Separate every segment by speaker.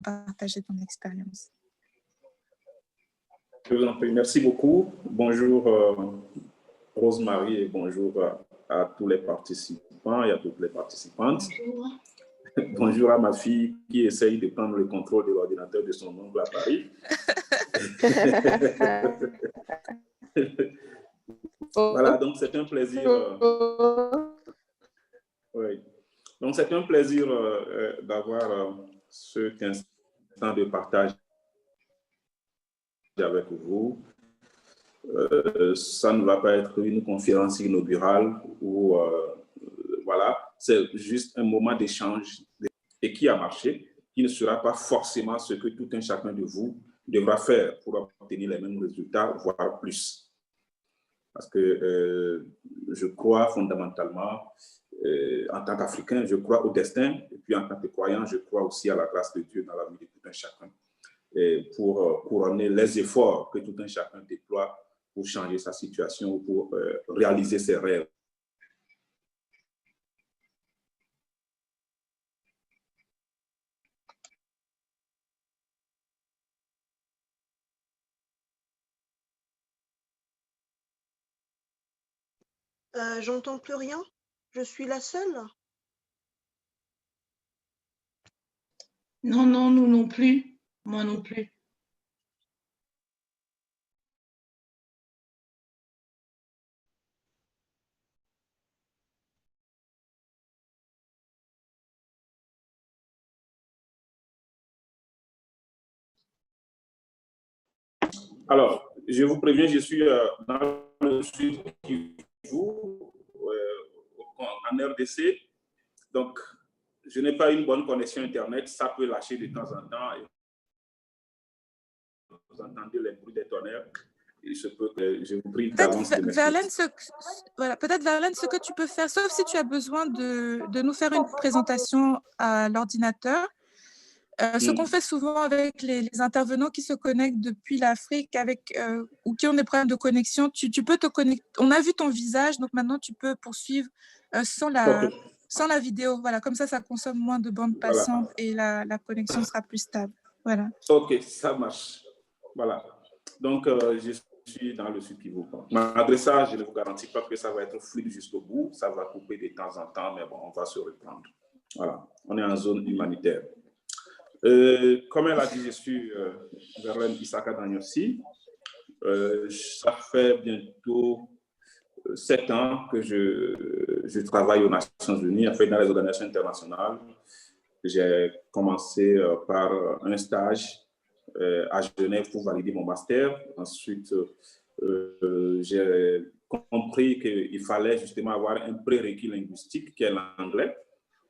Speaker 1: partager ton expérience.
Speaker 2: Je vous en prie. Merci beaucoup. Bonjour Rosemary et bonjour à tous les participants et à toutes les participantes.
Speaker 3: Bonjour.
Speaker 2: Bonjour à ma fille qui essaye de prendre le contrôle de l'ordinateur de son oncle à Paris. Voilà, donc c'est un plaisir. Oui. Donc c'est un plaisir d'avoir cet instant de partage avec vous. Ça ne va pas être une conférence inaugurale ou voilà, c'est juste un moment d'échange et qui a marché, qui ne sera pas forcément ce que tout un chacun de vous devra faire pour obtenir les mêmes résultats, voire plus. Parce que je crois fondamentalement, en tant qu'Africain, je crois au destin, et puis en tant que croyant, je crois aussi à la grâce de Dieu dans la vie de tout un chacun, et pour couronner les efforts que tout un chacun déploie pour changer sa situation, pour réaliser ses rêves.
Speaker 3: J'entends plus rien. Je suis la seule.
Speaker 4: Non, non, nous non plus. Moi non plus.
Speaker 2: Alors, je vous préviens, je suis dans le sud Kivu, en RDC. Donc, je n'ai pas une bonne connexion Internet. Ça peut lâcher de temps en temps. Et vous entendez les bruits des tonnerres. Il se peut que je vous prie d'avance de m'excuser.
Speaker 1: Verlaine, peut-être Verlaine, ce que tu peux faire, sauf si tu as besoin de nous faire une présentation à l'ordinateur, ce qu'on fait souvent avec les intervenants qui se connectent depuis l'Afrique ou qui ont des problèmes de connexion, tu peux te connecter. On a vu ton visage, donc maintenant tu peux poursuivre sans la vidéo. Voilà, comme ça consomme moins de bande passante et la connexion sera plus stable. Voilà.
Speaker 2: Ok, ça marche. Voilà. Donc, je suis dans le sud Kivu. Malgré ça, je ne vous garantis pas que ça va être fluide jusqu'au bout. Ça va couper de temps en temps, mais bon, on va se reprendre. Voilà. On est en zone humanitaire. Comme elle a dit, je suis Verlaine Issaka Danyossi. Ça fait bientôt 7 ans que je travaille aux Nations Unies, en fait, dans les organisations internationales. J'ai commencé par un stage à Genève pour valider mon master. Ensuite, j'ai compris qu'il fallait justement avoir un prérequis linguistique qui est l'anglais.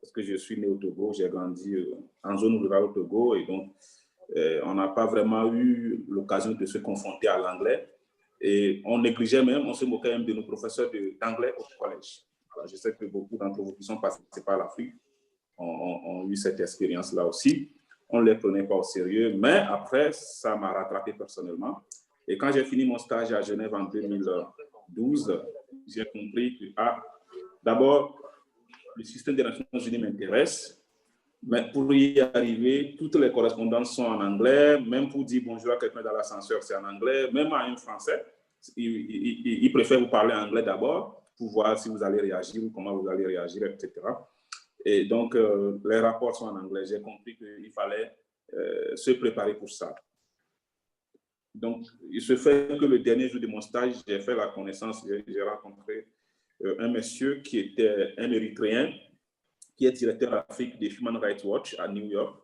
Speaker 2: Parce que je suis né au Togo, j'ai grandi en zone rurale au Togo et donc on n'a pas vraiment eu l'occasion de se confronter à l'anglais et on négligeait même, on se moquait même de nos professeurs d'anglais au collège. Alors, je sais que beaucoup d'entre vous qui sont passés par l'Afrique ont eu cette expérience-là aussi. On ne les prenait pas au sérieux, mais après, ça m'a rattrapé personnellement. Et quand j'ai fini mon stage à Genève en 2012, j'ai compris que, d'abord, le système des Nations Unies m'intéresse, mais pour y arriver, toutes les correspondances sont en anglais. Même pour dire bonjour à quelqu'un dans l'ascenseur, c'est en anglais. Même à un Français, il préfère vous parler en anglais d'abord pour voir si vous allez réagir ou comment vous allez réagir, etc. Et donc, les rapports sont en anglais. J'ai compris qu'il fallait se préparer pour ça. Donc, il se fait que le dernier jour de mon stage, j'ai fait la connaissance, j'ai rencontré un monsieur qui était un Érythréen, qui est directeur Afrique de Human Rights Watch à New York.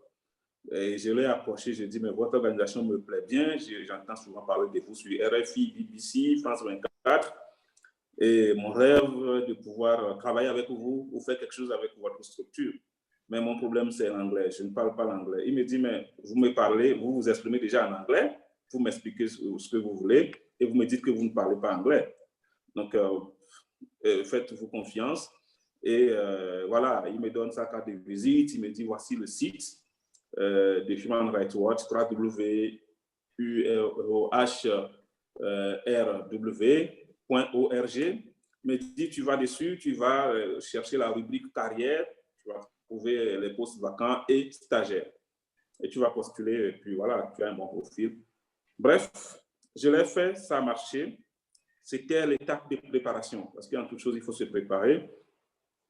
Speaker 2: Et je l'ai approché, j'ai dit, mais votre organisation me plaît bien, j'entends souvent parler de vous sur RFI, BBC, France 24, et mon rêve de pouvoir travailler avec vous ou faire quelque chose avec votre structure. Mais mon problème, c'est l'anglais, je ne parle pas l'anglais. Il me dit, mais vous me parlez, vous vous exprimez déjà en anglais, vous m'expliquez ce que vous voulez, et vous me dites que vous ne parlez pas anglais. Donc, faites-vous confiance. Et voilà, il me donne sa carte de visite, il me dit, voici le site de Human Rights Watch, www.urhrw.org. Il me dit, tu vas dessus, tu vas chercher la rubrique carrière, tu vas trouver les postes vacants et stagiaires. et tu vas postuler, et puis voilà, tu as un bon profil. Bref, je l'ai fait, ça a marché. C'était l'étape de préparation, parce qu'en toute chose, il faut se préparer.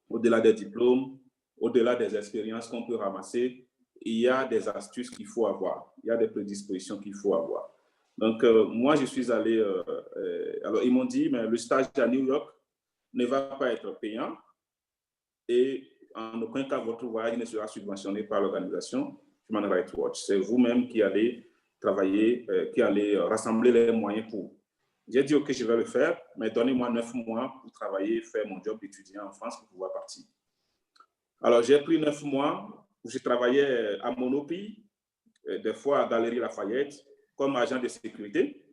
Speaker 2: Au-delà des diplômes, au-delà des expériences qu'on peut ramasser, il y a des astuces qu'il faut avoir, il y a des prédispositions qu'il faut avoir. Donc, moi, je suis allé, alors ils m'ont dit, mais le stage à New York ne va pas être payant et en aucun cas, votre voyage ne sera subventionné par l'organisation Human Rights Watch. C'est vous-même qui allez travailler, qui allez rassembler les moyens pour. J'ai dit, OK, je vais le faire, mais donnez-moi 9 mois pour travailler, faire mon job d'étudiant en France pour pouvoir partir. Alors, j'ai pris 9 mois où je travaillais à Monoprix, des fois à Galerie Lafayette, comme agent de sécurité.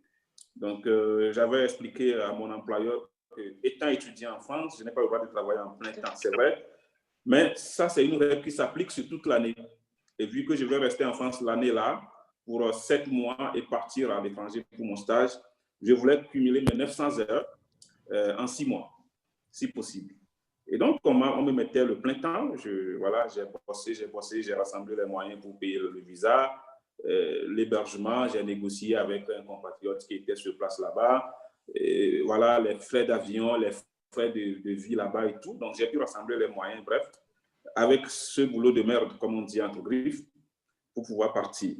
Speaker 2: Donc, j'avais expliqué à mon employeur que, étant étudiant en France, je n'ai pas le droit de travailler en plein temps, c'est vrai. Mais ça, c'est une règle qui s'applique sur toute l'année. Et vu que je vais rester en France l'année-là, pour 7 mois et partir à l'étranger pour mon stage, je voulais cumuler mes 900 heures en 6 mois, si possible. Et donc, on me mettait le plein temps. Voilà, j'ai bossé, j'ai rassemblé les moyens pour payer le visa, l'hébergement. J'ai négocié avec un compatriote qui était sur place là-bas. Et voilà, les frais d'avion, les frais de vie là-bas et tout. Donc, j'ai pu rassembler les moyens, bref, avec ce boulot de merde, comme on dit entre griffes, pour pouvoir partir.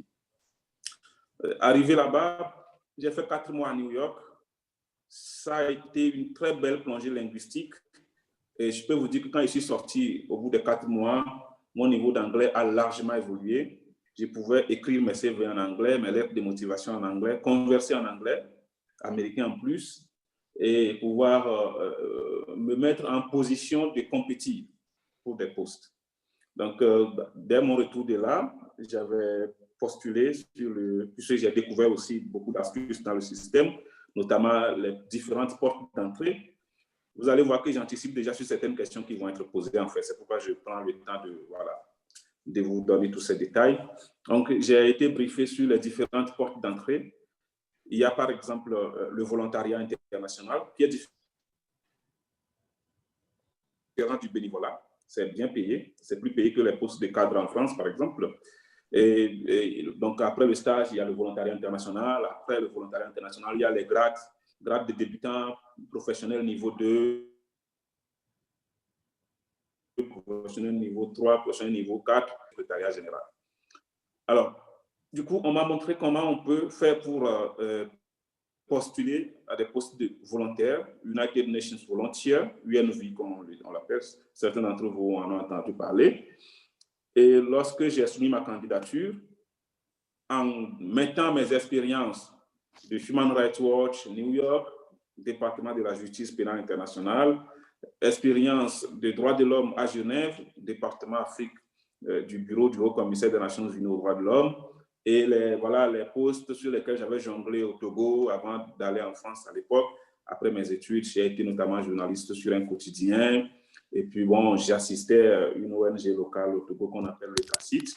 Speaker 2: Arrivé là-bas, j'ai fait 4 mois à New York. Ça a été une très belle plongée linguistique. Et je peux vous dire que quand je suis sorti au bout de 4 mois, mon niveau d'anglais a largement évolué. Je pouvais écrire mes CV en anglais, mes lettres de motivation en anglais, converser en anglais, américain en plus, et pouvoir me mettre en position de compétir pour des postes. Donc, dès mon retour de là, j'avais postulé puisque j'ai découvert aussi beaucoup d'astuces dans le système, notamment les différentes portes d'entrée. Vous allez voir que j'anticipe déjà sur certaines questions qui vont être posées, en fait. C'est pourquoi je prends le temps de vous donner tous ces détails. Donc, j'ai été briefé sur les différentes portes d'entrée. Il y a, par exemple, le volontariat international, qui est différent du bénévolat. C'est bien payé. C'est plus payé que les postes de cadre en France, par exemple. Et donc, après le stage, il y a le volontariat international. Après le volontariat international, il y a les grades de débutant, professionnel niveau 2, professionnel niveau 3, professionnel niveau 4, secrétariat général. Alors, du coup, on m'a montré comment on peut faire pour postuler à des postes de volontaires, United Nations Volunteer, UNV comme on l'appelle, certains d'entre vous en ont entendu parler. Et lorsque j'ai soumis ma candidature, en mettant mes expériences de Human Rights Watch, New York, département de la justice pénale internationale, expérience de droits de l'homme à Genève, département Afrique du bureau du Haut-Commissaire des Nations Unies aux droits de l'homme, et les postes sur lesquels j'avais jonglé au Togo avant d'aller en France à l'époque. Après mes études, j'ai été notamment journaliste sur un quotidien, et puis bon, j'assistais à une ONG locale au Togo qu'on appelle le CACIT,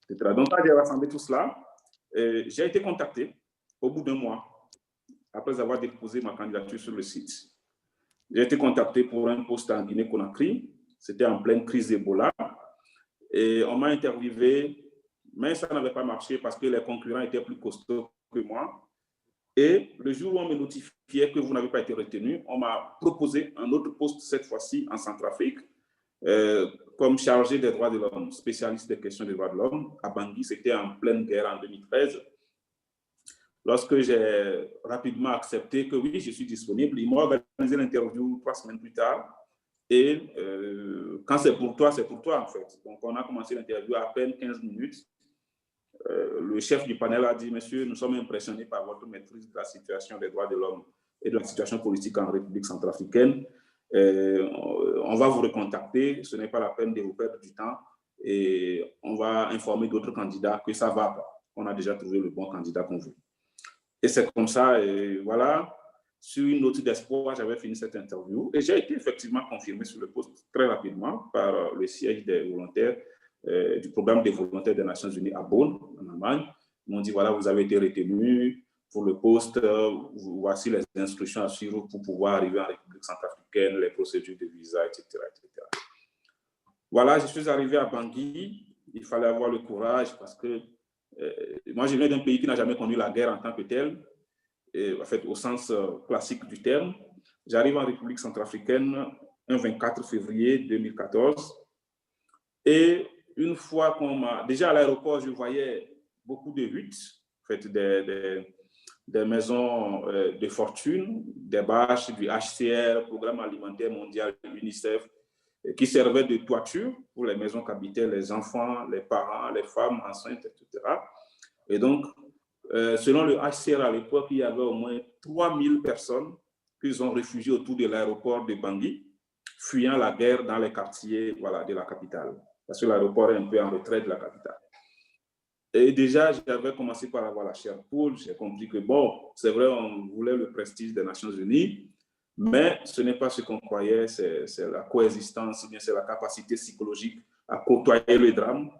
Speaker 2: etc. Donc, quand j'ai rassemblé tout cela, j'ai été contacté au bout d'un mois, après avoir déposé ma candidature sur le site. J'ai été contacté pour un poste en Guinée-Conakry. C'était en pleine crise d'Ebola. Et on m'a interviewé, mais ça n'avait pas marché parce que les concurrents étaient plus costauds que moi. Et le jour où on me notifiait que vous n'avez pas été retenu, on m'a proposé un autre poste, cette fois-ci en Centrafrique, comme chargé des droits de l'homme, spécialiste des questions des droits de l'homme. À Bangui, c'était en pleine guerre en 2013. Lorsque j'ai rapidement accepté que oui, je suis disponible, ils m'ont organisé l'interview 3 semaines plus tard. Et quand c'est pour toi, en fait. Donc, on a commencé l'interview à peine 15 minutes. Le chef du panel a dit, monsieur, nous sommes impressionnés par votre maîtrise de la situation des droits de l'homme et de la situation politique en République centrafricaine. On va vous recontacter, ce n'est pas la peine de vous perdre du temps et on va informer d'autres candidats que ça va. On a déjà trouvé le bon candidat qu'on veut. Et c'est comme ça, et voilà, sur une note d'espoir, j'avais fini cette interview et j'ai été effectivement confirmé sur le poste très rapidement par le siège des volontaires du programme des volontaires des Nations Unies à Bonn, en Allemagne. Ils m'ont dit, voilà, vous avez été retenu pour le poste, voici les instructions à suivre pour pouvoir arriver en République centrafricaine, les procédures de visa, etc., etc. Voilà, je suis arrivé à Bangui. Il fallait avoir le courage parce que Moi, je viens d'un pays qui n'a jamais connu la guerre en tant que telle, en fait, au sens classique du terme. J'arrive en République centrafricaine un 24 février 2014. Et une fois qu'on m'a... Déjà à l'aéroport, je voyais beaucoup de huttes, en fait, des maisons de fortune, des bâches du HCR, Programme alimentaire mondial, UNICEF, qui servaient de toiture pour les maisons qu'habitaient les enfants, les parents, les femmes enceintes, etc. Et donc, selon le HCR à l'époque, il y avait au moins 3000 personnes qui ont réfugiées autour de l'aéroport de Bangui, fuyant la guerre dans les quartiers, voilà, de la capitale. Parce que l'aéroport est un peu en retrait de la capitale. Et déjà, j'avais commencé par avoir la chair poule. J'ai compris que, bon, c'est vrai, on voulait le prestige des Nations Unies, mais ce n'est pas ce qu'on croyait, c'est la coexistence, c'est la capacité psychologique à côtoyer le drame,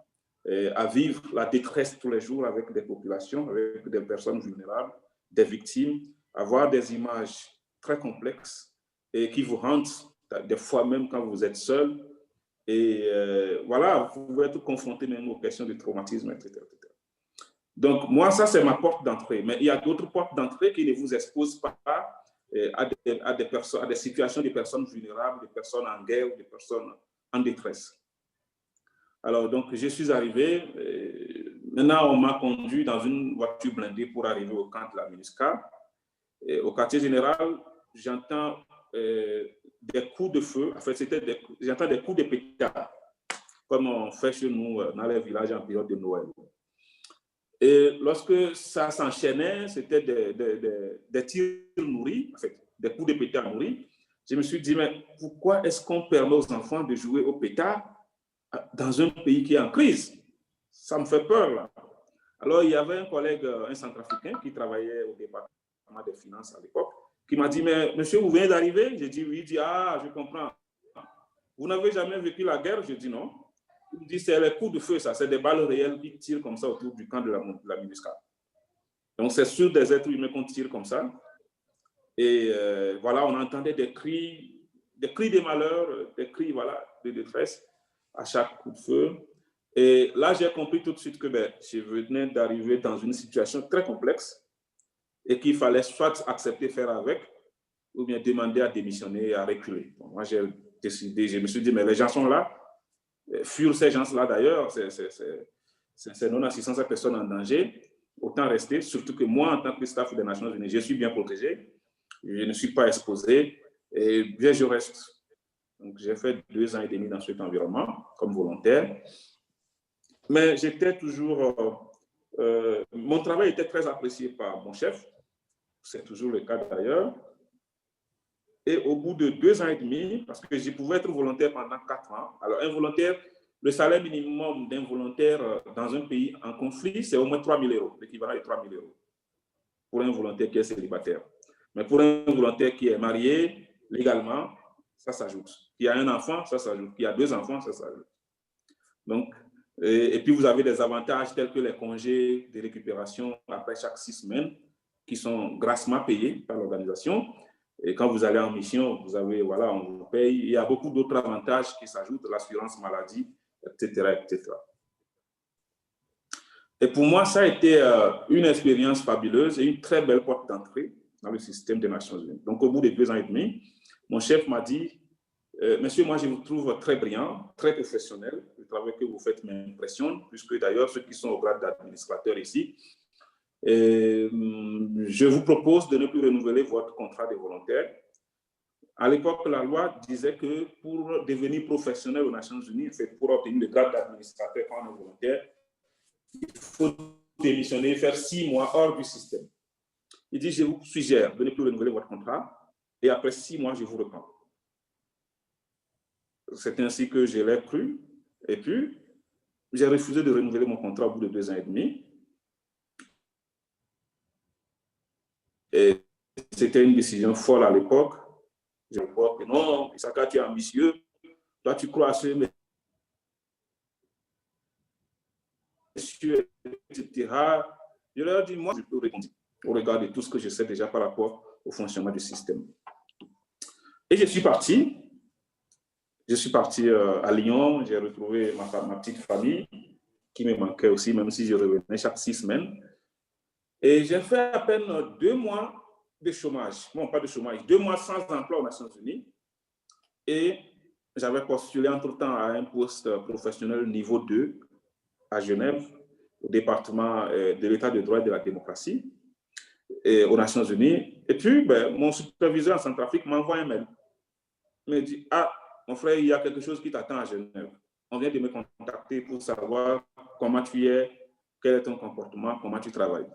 Speaker 2: à vivre la détresse tous les jours avec des populations, avec des personnes vulnérables, des victimes, avoir des images très complexes et qui vous hantent, des fois même quand vous êtes seul. Et voilà, vous pouvez être confronté même aux questions de traumatisme, etc. Donc, moi, ça, c'est ma porte d'entrée. Mais il y a d'autres portes d'entrée qui ne vous exposent pas à des situations de personnes vulnérables, de personnes en guerre, de personnes en détresse. Alors, donc, je suis arrivé. Maintenant, on m'a conduit dans une voiture blindée pour arriver au camp de la MINUSCA. Au quartier général, j'entends des coups de feu. En fait, j'entends des coups de pétard, comme on fait chez nous dans les villages en période de Noël. Et lorsque ça s'enchaînait, c'était des tirs nourris, en fait, des coups de pétard nourris. Je me suis dit, mais pourquoi est-ce qu'on permet aux enfants de jouer au pétard dans un pays qui est en crise? Ça me fait peur, là. Alors, il y avait un collègue, un centrafricain, qui travaillait au département des finances à l'époque, qui m'a dit, mais monsieur, vous venez d'arriver? J'ai dit oui. Il dit, ah, je comprends. Vous n'avez jamais vécu la guerre? Je dis non. Il me dit, c'est les coups de feu, ça, c'est des balles réelles qui tirent comme ça autour du camp de la MINUSCA. Donc, c'est sur des êtres humains qu'on tire comme ça. Et voilà, on entendait des cris de malheur, des cris, voilà, de détresse à chaque coup de feu. Et là, j'ai compris tout de suite que je venais d'arriver dans une situation très complexe et qu'il fallait soit accepter faire avec ou bien demander à démissionner et à reculer. Bon, moi, j'ai décidé, je me suis dit, mais les gens sont là. Fuir ces gens-là, d'ailleurs, c'est non-assistance à personne en danger. Autant rester, surtout que moi, en tant que staff des Nations Unies, je suis bien protégé. Je ne suis pas exposé. Et bien, je reste. Donc, j'ai fait 2 ans et demi dans cet environnement comme volontaire. Mais j'étais toujours... mon travail était très apprécié par mon chef. C'est toujours le cas d'ailleurs. Et au bout de 2 ans et demi, parce que je pouvais être volontaire pendant 4 ans. Alors, un volontaire, le salaire minimum d'un volontaire dans un pays en conflit, c'est au moins 3 000 €, l'équivalent de 3 000 € pour un volontaire qui est célibataire. Mais pour un volontaire qui est marié, légalement, ça s'ajoute. Qui a un enfant, ça s'ajoute. Qui a 2 enfants, ça s'ajoute. Donc, et puis vous avez des avantages tels que les congés de récupération après chaque 6 semaines qui sont grassement payés par l'organisation. Et quand vous allez en mission, vous avez, voilà, on vous paye. Il y a beaucoup d'autres avantages qui s'ajoutent, l'assurance maladie, etc., etc. Et pour moi, ça a été une expérience fabuleuse et une très belle porte d'entrée dans le système des Nations Unies. Donc, au bout de 2 ans et demi, mon chef m'a dit, monsieur, moi, je vous trouve très brillant, très professionnel. Le travail que vous faites m'impressionne, puisque d'ailleurs, ceux qui sont au grade d'administrateur ici, je vous propose de ne plus renouveler votre contrat de volontaire. À l'époque, la loi disait que pour devenir professionnel aux Nations Unies, pour obtenir le grade d'administrateur quand on est volontaire, il faut démissionner, faire 6 mois hors du système. Il dit, je vous suggère de ne plus renouveler votre contrat et après 6 mois, je vous reprends. C'est ainsi que je l'ai cru. Et puis, j'ai refusé de renouveler mon contrat au bout de 2 ans et demi. Et c'était une décision folle à l'époque. Je crois que non, Isaka, tu es ambitieux. Toi, tu crois à ce monsieur, etc. Je leur ai dit, moi, je peux répondre au regard de tout ce que je sais déjà par rapport au fonctionnement du système. Et je suis parti. Je suis parti à Lyon, j'ai retrouvé ma petite famille. qui me manquait aussi, même si je revenais chaque 6 semaines. Et j'ai fait à peine 2 mois de chômage. Bon, pas de chômage, 2 mois sans emploi aux Nations Unies. Et j'avais postulé entre-temps à un poste professionnel niveau 2 à Genève, au département de l'État de droit et de la démocratie, et aux Nations Unies. Et puis, mon superviseur en Centrafrique m'envoie un mail. Il me dit, ah, mon frère, il y a quelque chose qui t'attend à Genève. On vient de me contacter pour savoir comment tu es, quel est ton comportement, comment tu travailles.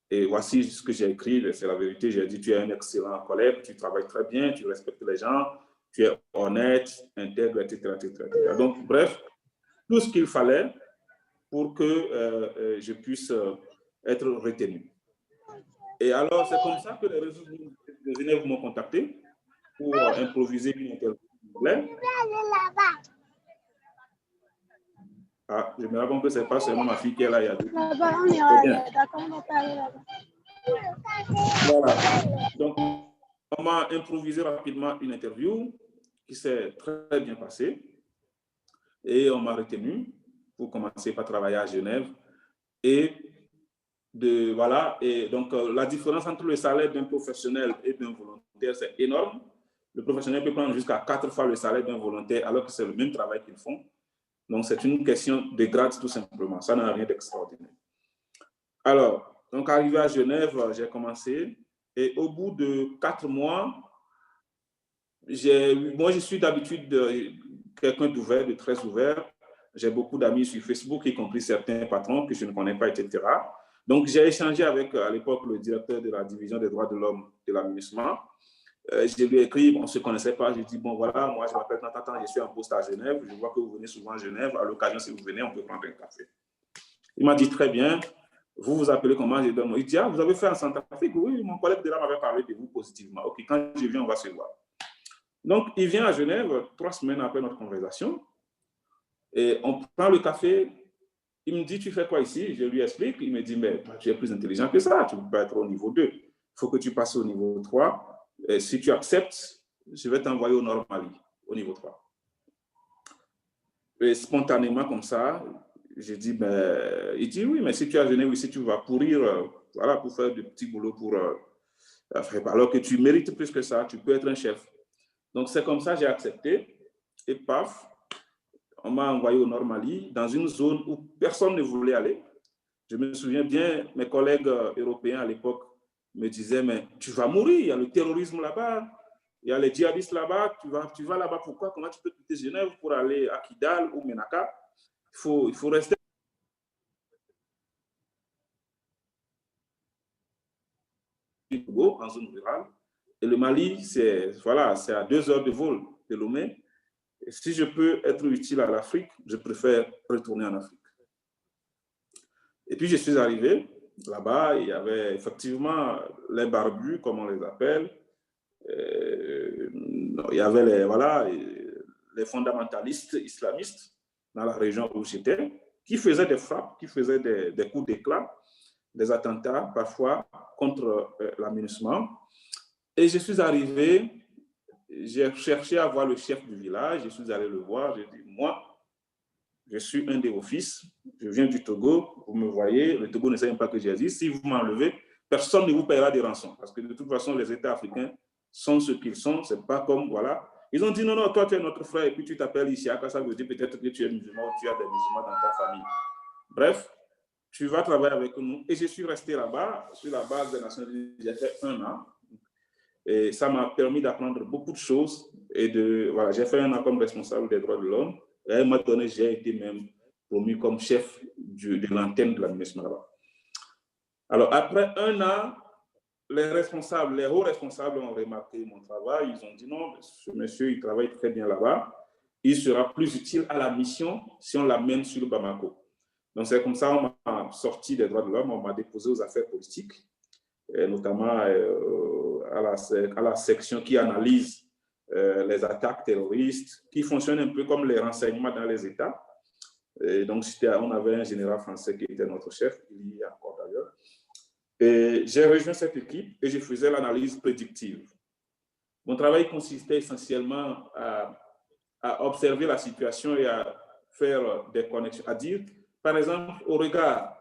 Speaker 2: Et voici ce que j'ai écrit, c'est la vérité. J'ai dit, tu es un excellent collègue, tu travailles très bien, tu respectes les gens, tu es honnête, intègre, etc., etc. Donc, bref, tout ce qu'il fallait pour que je puisse être retenu. Et alors, c'est comme ça que les ressources de Genève m'ont contacté pour improviser une interview. Ah, je me rends compte que ce n'est pas seulement ma fille qui est là. Il y a deux. Là-bas, on ira. D'accord, on va pas aller là-bas. Voilà. Donc, on m'a improvisé rapidement une interview qui s'est très bien passée. Et on m'a retenu pour commencer par travailler à Genève. Et voilà. Et donc, la différence entre le salaire d'un professionnel et d'un volontaire, c'est énorme. Le professionnel peut prendre jusqu'à 4 fois le salaire d'un volontaire alors que c'est le même travail qu'ils font. Donc, c'est une question de grade tout simplement. Ça n'a rien d'extraordinaire. Alors, donc, arrivé à Genève, j'ai commencé. Et au bout de 4 mois, moi, je suis d'habitude quelqu'un d'ouvert, de très ouvert. J'ai beaucoup d'amis sur Facebook, y compris certains patrons que je ne connais pas, etc. Donc, j'ai échangé avec, à l'époque, le directeur de la division des droits de l'homme de l'aménagement. Je lui ai écrit, on ne se connaissait pas. J'ai dit, bon, voilà, moi, je m'appelle Nathan, je suis en poste à Genève. Je vois que vous venez souvent à Genève. À l'occasion, si vous venez, on peut prendre un café. Il m'a dit, très bien. Vous vous appelez comment? Il dit, ah, vous avez fait en Centrafrique? Oui, mon collègue de là m'avait parlé de vous positivement. OK, quand je viens, on va se voir. Donc, il vient à Genève 3 semaines après notre conversation. Et on prend le café. Il me dit, tu fais quoi ici? Je lui explique. Il me dit, mais tu es plus intelligent que ça. Tu ne peux pas être au niveau 2. Il faut que tu passes au niveau 3. Et si tu acceptes, je vais t'envoyer au Nord Mali, au niveau 3. Et spontanément, comme ça, j'ai dit, il dit, oui, mais si tu es à Genève, ici, tu vas pourrir, voilà, pour faire du petit boulot pour... alors que tu mérites plus que ça, tu peux être un chef. Donc, c'est comme ça que j'ai accepté. Et paf, on m'a envoyé au Nord Mali, dans une zone où personne ne voulait aller. Je me souviens bien, mes collègues européens à l'époque me disaient, mais tu vas mourir, il y a le terrorisme là-bas, il y a les djihadistes là-bas, tu vas là-bas, pourquoi? Comment tu peux quitter Genève pour aller à Kidal ou Menaka? Il faut rester. En zone rurale. Et le Mali, c'est à 2 heures de vol de Lomé. Et si je peux être utile à l'Afrique, je préfère retourner en Afrique. Et puis, je suis arrivé là-bas, il y avait effectivement les barbus, comme on les appelle. Il y avait les fondamentalistes islamistes dans la région où j'étais, qui faisaient des frappes, qui faisaient des coups d'éclat, des attentats parfois contre l'aménagement. Et je suis arrivé, j'ai cherché à voir le chef du village, je suis allé le voir, j'ai dit, moi, je suis un de vos fils, je viens du Togo, vous me voyez, le Togo ne sait même pas que j'existe, si vous m'enlevez, personne ne vous paiera des rançons, parce que de toute façon, les États africains sont ce qu'ils sont, c'est pas comme, voilà. Ils ont dit, non, non, toi, tu es notre frère, et puis tu t'appelles Isiaka, ça veut dire peut-être que tu es musulman ou tu as des musulmans dans ta famille. Bref, tu vas travailler avec nous. Et je suis resté là-bas, sur la base des Nations Unies, j'ai fait 1 an. Et ça m'a permis d'apprendre beaucoup de choses. Et voilà, j'ai fait 1 an comme responsable des droits de l'homme. Et à un moment donné, j'ai été même promu comme chef de l'antenne de l'administration là-bas. Alors, après 1 an, les hauts responsables ont remarqué mon travail. Ils ont dit non, ce monsieur, il travaille très bien là-bas. Il sera plus utile à la mission si on l'amène sur le Bamako. Donc, c'est comme ça qu'on m'a sorti des droits de l'homme, on m'a déposé aux affaires politiques, et notamment à la section qui analyse les attaques terroristes, qui fonctionne un peu comme les renseignements dans les États. Et donc, on avait un général français qui était notre chef, il y a encore d'ailleurs. Et j'ai rejoint cette équipe et je faisais l'analyse prédictive. Mon travail consistait essentiellement à observer la situation et à faire des connexions, à dire, par exemple, au regard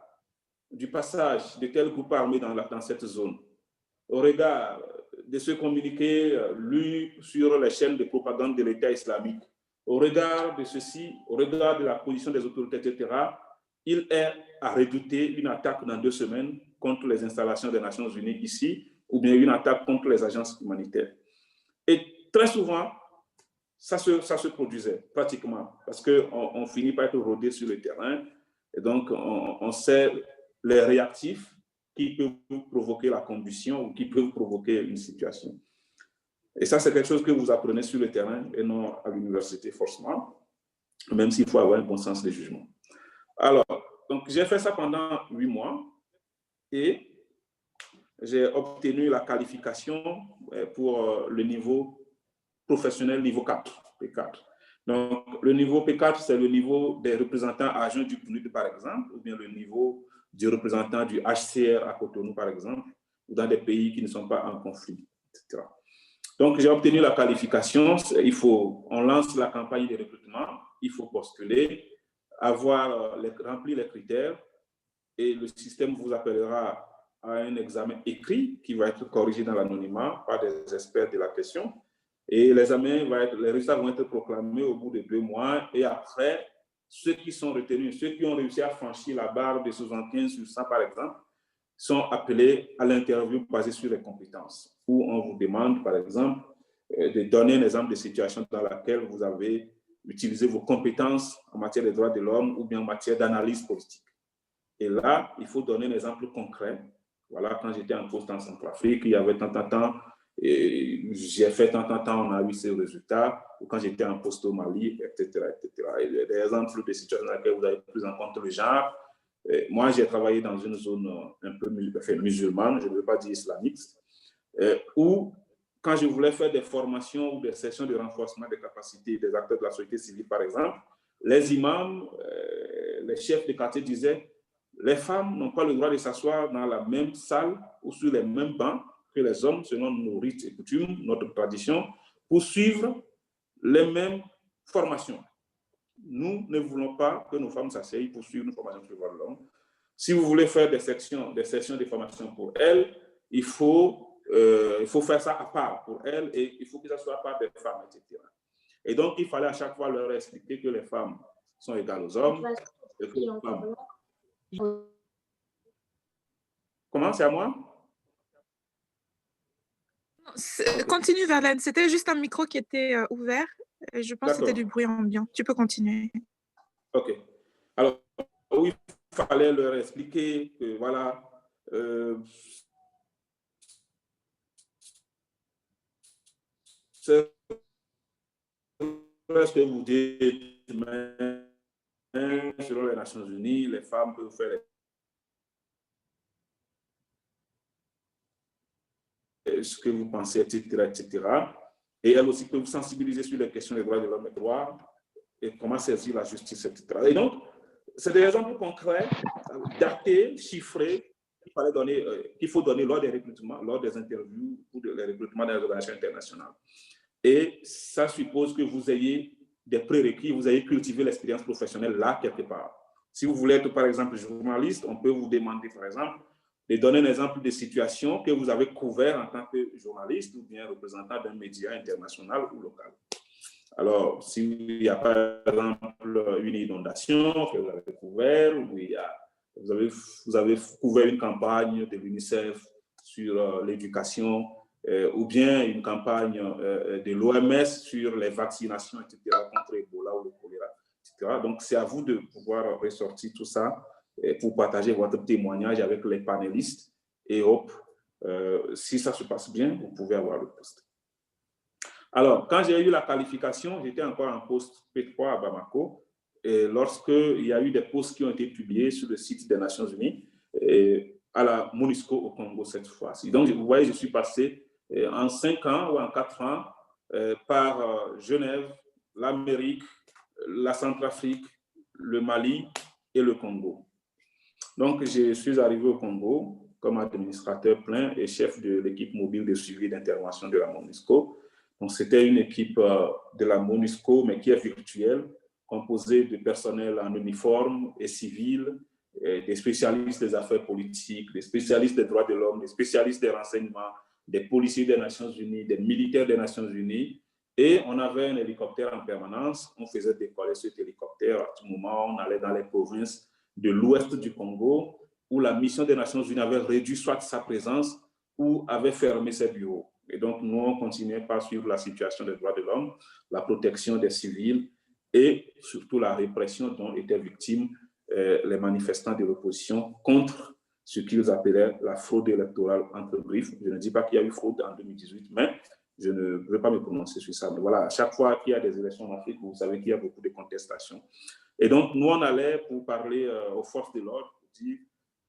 Speaker 2: du passage de tels groupes armés dans cette zone, au regard de ce communiqué lu sur les chaînes de propagande de l'État islamique, au regard de ceci, au regard de la position des autorités, etc., il est à redouter une attaque dans 2 semaines contre les installations des Nations Unies ici, ou bien une attaque contre les agences humanitaires. Et très souvent, ça se produisait pratiquement, parce qu'on finit par être rodé sur le terrain, et donc on sait les réactifs qui peuvent provoquer la combustion ou qui peuvent provoquer une situation. Et ça, c'est quelque chose que vous apprenez sur le terrain et non à l'université forcément, même s'il faut avoir un bon sens de jugement. Alors, donc j'ai fait ça pendant 8 mois et j'ai obtenu la qualification pour le niveau professionnel niveau 4, P4. Donc, le niveau P4, c'est le niveau des représentants adjoints du PNUD, par exemple, ou bien le niveau du représentant du HCR à Cotonou, par exemple, ou dans des pays qui ne sont pas en conflit, etc. Donc, j'ai obtenu la qualification. On lance la campagne de recrutement, il faut postuler, remplir les critères, et le système vous appellera à un examen écrit qui va être corrigé dans l'anonymat par des experts de la question. Et les résultats vont être proclamés au bout de 2 mois. Et après, ceux qui sont retenus, ceux qui ont réussi à franchir la barre de 75 sur 100, par exemple, sont appelés à l'interview basée sur les compétences, où on vous demande, par exemple, de donner un exemple de situation dans laquelle vous avez utilisé vos compétences en matière des droits de l'homme ou bien en matière d'analyse politique. Et là, il faut donner un exemple concret. Voilà, quand j'étais en poste en Centrafrique, il y avait tant, et j'ai fait tant, on a eu ces résultats, ou quand j'étais en poste au Mali, etc., etc. Et des exemples de situations dans lesquelles vous avez pris en compte le genre. Et moi, j'ai travaillé dans une zone un peu musulmane, je ne veux pas dire islamique, où, quand je voulais faire des formations ou des sessions de renforcement des capacités des acteurs de la société civile, par exemple, les imams, les chefs de quartier disaient les femmes n'ont pas le droit de s'asseoir dans la même salle ou sur les mêmes bancs que les hommes, selon nos rites et coutumes, notre tradition, pour suivre les mêmes formations. Nous ne voulons pas que nos femmes s'asseyent pour suivre une formation sur le droit de l'homme. Si vous voulez faire des sessions de formation pour elles, il faut faire ça à part pour elles et il faut que ça soit à part des femmes, etc. Et donc, il fallait à chaque fois leur expliquer que les femmes sont égales aux hommes et que les femmes... Comment? C'est à moi?
Speaker 1: Continue, Verlaine. C'était juste un micro qui était ouvert. Et je pense que c'était du bruit ambiant. Tu peux continuer. OK.
Speaker 2: Alors, oui, il fallait leur expliquer que, voilà, c'est ce que vous dites, mais selon les Nations Unies, les femmes peuvent faire ce que vous pensez, etc., etc. Et elles aussi peuvent vous sensibiliser sur les questions des droits de l'homme et droits et comment saisir la justice, etc. Et donc, c'est des exemples concrets, datés, chiffrés, qu'il faut donner lors des recrutements, lors des interviews ou des recrutements dans les organisations internationales. Et ça suppose que vous ayez des prérequis, vous ayez cultivé l'expérience professionnelle là, quelque part. Si vous voulez être, par exemple, journaliste, on peut vous demander, par exemple, de donner un exemple de situation que vous avez couvert en tant que journaliste ou bien représentant d'un média international ou local. Alors, s'il y a par exemple une inondation que vous avez couvert, ou vous avez couvert une campagne de l'UNICEF sur l'éducation, ou bien une campagne de l'OMS sur les vaccinations, etc., contre Ebola ou le choléra, etc. Donc, c'est à vous de pouvoir ressortir tout ça pour partager votre témoignage avec les panélistes. Et hop, si ça se passe bien, vous pouvez avoir le poste. Alors, quand j'ai eu la qualification, j'étais encore en poste P3 à Bamako. Et lorsqu'il y a eu des postes qui ont été publiés sur le site des Nations Unies, à la MONUSCO au Congo cette fois-ci. Donc, vous voyez, je suis passé en 5 ans ou en 4 ans par Genève, l'Amérique, la Centrafrique, le Mali et le Congo. Donc, je suis arrivé au Congo comme administrateur plein et chef de l'équipe mobile de suivi d'intervention de la MONUSCO. Donc, c'était une équipe de la MONUSCO, mais qui est virtuelle, composé de personnel en uniforme et civil, des spécialistes des affaires politiques, des spécialistes des droits de l'homme, des spécialistes des renseignements, des policiers des Nations Unies, des militaires des Nations Unies. Et on avait un hélicoptère en permanence. On faisait décoller cet hélicoptère. À tout moment, on allait dans les provinces de l'ouest du Congo, où la mission des Nations Unies avait réduit soit sa présence ou avait fermé ses bureaux. Et donc, nous, on continuait par suivre la situation des droits de l'homme, la protection des civils et surtout la répression dont étaient victimes les manifestants de l'opposition contre ce qu'ils appelaient la fraude électorale entre griffes. Je ne dis pas qu'il y a eu fraude en 2018, mais je ne veux pas me prononcer sur ça. Mais voilà, à chaque fois qu'il y a des élections en Afrique, vous savez qu'il y a beaucoup de contestations. Et donc, nous, on allait pour parler aux forces de l'ordre, pour dire,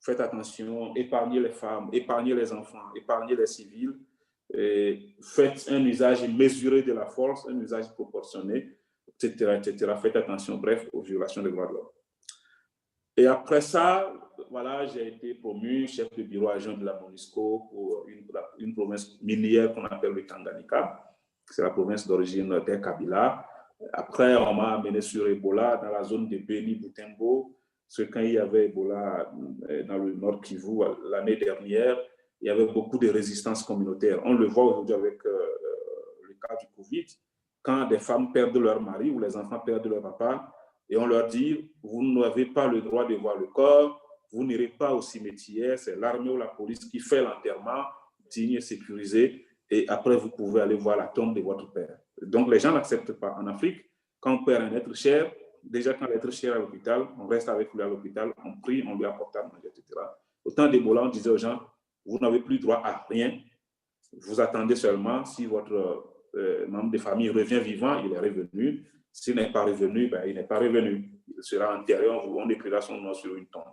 Speaker 2: faites attention, épargnez les femmes, épargnez les enfants, épargnez les civils, et faites un usage mesuré de la force, un usage proportionné, etc., etc. Faites attention, bref, aux violations des droits de l'homme. Et après ça, voilà, j'ai été promu chef de bureau adjoint de la MONUSCO pour une province minière qu'on appelle le Tanganyika. C'est la province d'origine des Kabila. Après, on m'a amené sur Ebola dans la zone de Beni-Butembo. Parce que quand il y avait Ebola dans le Nord Kivu l'année dernière, il y avait beaucoup de résistance communautaire. On le voit aujourd'hui avec le cas du Covid. Quand des femmes perdent leur mari ou les enfants perdent leur papa, et on leur dit, vous n'avez pas le droit de voir le corps, vous n'irez pas au cimetière, c'est l'armée ou la police qui fait l'enterrement, digne et sécurisé, et après vous pouvez aller voir la tombe de votre père. Donc les gens n'acceptent pas. En Afrique, quand on perd un être cher, déjà quand l'être cher est à l'hôpital, on reste avec lui à l'hôpital, on prie, on lui apporte à manger, etc. Au temps d'Ebola, on disait aux gens, vous n'avez plus droit à rien, vous attendez seulement si votre membre de famille revient vivant, il est revenu. S'il n'est pas revenu, ben, il n'est pas revenu. Il sera enterré, on écrira son nom sur une tombe.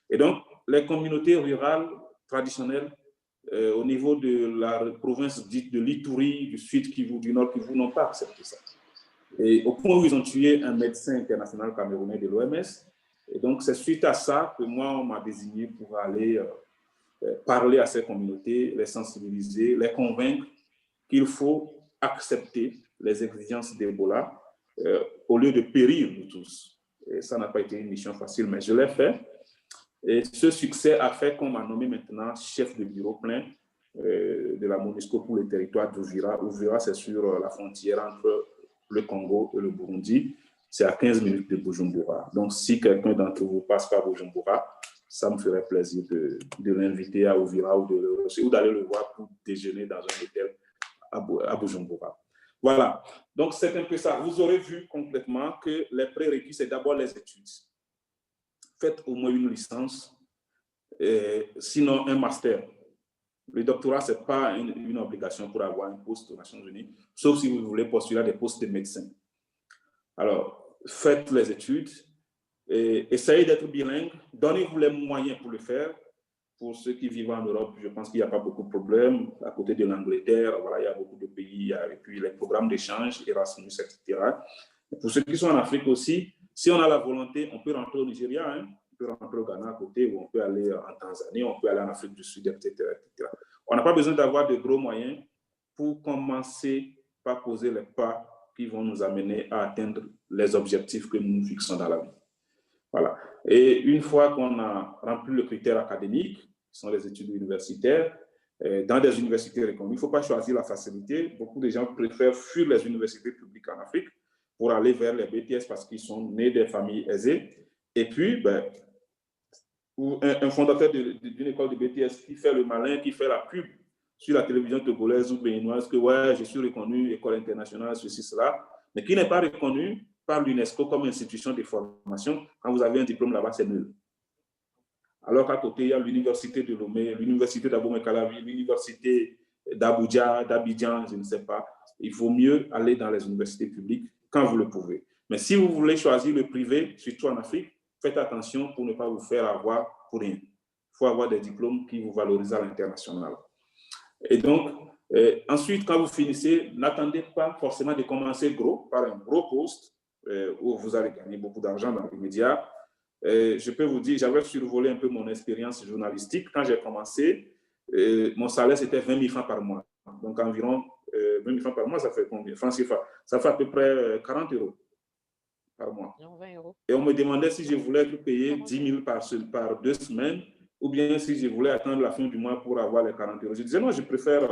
Speaker 2: Et donc, les communautés rurales traditionnelles, au niveau de la province dite de l'Ituri, du Sud Kivu, du Nord Kivu, n'ont pas accepté ça. Et au point où ils ont tué un médecin international camerounais de l'OMS. Et donc, c'est suite à ça que moi, on m'a désigné pour aller parler à ces communautés, les sensibiliser, les convaincre qu'il faut accepter les exigences d'Ebola au lieu de périr nous tous. Et ça n'a pas été une mission facile, mais je l'ai fait. Et ce succès a fait qu'on m'a nommé maintenant chef de bureau plein de la MONUSCO pour le territoire d'Uvira. Uvira, c'est sur la frontière entre le Congo et le Burundi. C'est à 15 minutes de Bujumbura. Donc, si quelqu'un d'entre vous passe par Bujumbura, ça me ferait plaisir de l'inviter à Uvira ou d'aller le voir pour déjeuner dans un hôtel à Bujumbura. Voilà, donc c'est un peu ça. Vous aurez vu complètement que les prérequis, c'est d'abord les études. Faites au moins une licence, sinon un master. Le doctorat, ce n'est pas une obligation pour avoir un poste aux Nations Unies, sauf si vous voulez postuler à des postes de médecin. Alors, faites les études, essayez d'être bilingue, donnez-vous les moyens pour le faire. Pour ceux qui vivent en Europe, je pense qu'il n'y a pas beaucoup de problèmes. À côté de l'Angleterre, voilà, il y a beaucoup de pays, et puis les programmes d'échange, Erasmus, etc. Et pour ceux qui sont en Afrique aussi, si on a la volonté, on peut rentrer au Nigeria, hein, on peut rentrer au Ghana à côté, ou on peut aller en Tanzanie, on peut aller en Afrique du Sud, etc. etc. On n'a pas besoin d'avoir de gros moyens pour commencer par poser les pas qui vont nous amener à atteindre les objectifs que nous nous fixons dans la vie. Voilà. Et une fois qu'on a rempli le critère académique, qui sont les études universitaires, dans des universités reconnues, il ne faut pas choisir la facilité. Beaucoup de gens préfèrent fuir les universités publiques en Afrique pour aller vers les BTS parce qu'ils sont nés des familles aisées. Et puis, ou un fondateur d'une école de BTS qui fait le malin, qui fait la pub sur la télévision togolaise ou béninoise, que ouais, je suis reconnu, école internationale, ceci, cela, mais qui n'est pas reconnu par l'UNESCO comme institution de formation. Quand vous avez un diplôme là-bas, c'est nul. Alors qu'à côté, il y a l'université de Lomé, l'université d'Abomey-Calavi, l'université d'Abuja, d'Abidjan, je ne sais pas. Il faut mieux aller dans les universités publiques quand vous le pouvez. Mais si vous voulez choisir le privé, surtout en Afrique, faites attention pour ne pas vous faire avoir pour rien. Il faut avoir des diplômes qui vous valorisent à l'international. Et donc, ensuite, quand vous finissez, n'attendez pas forcément de commencer gros, par un gros poste, où vous allez gagner beaucoup d'argent dans les médias. Je peux vous dire, j'avais survolé un peu mon expérience journalistique. Quand j'ai commencé, mon salaire, c'était 20 000 francs par mois. Donc, environ 20 000 francs par mois, ça fait combien? Francs CFA. Ça fait à peu près 40 euros. par mois.
Speaker 5: 20 euros.
Speaker 2: Et on me demandait si je voulais être payé 10 000 par 2 semaines ou bien si je voulais attendre la fin du mois pour avoir les 40 euros. Je disais non, je préfère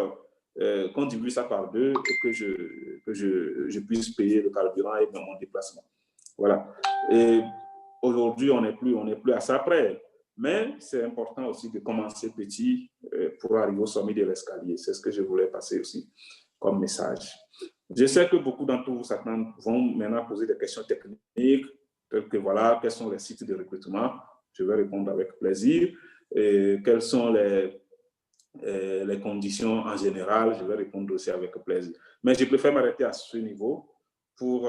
Speaker 2: qu'on divise ça par 2 et que je puisse payer le carburant et mon déplacement. Voilà. Et aujourd'hui, on n'est plus à ça près. Mais c'est important aussi de commencer petit pour arriver au sommet de l'escalier. C'est ce que je voulais passer aussi comme message. Je sais que beaucoup d'entre vous vont maintenant poser des questions techniques, telles que voilà, quels sont les sites de recrutement. Je vais répondre avec plaisir. Et quelles sont les conditions en général, je vais répondre aussi avec plaisir. Mais je préfère m'arrêter à ce niveau pour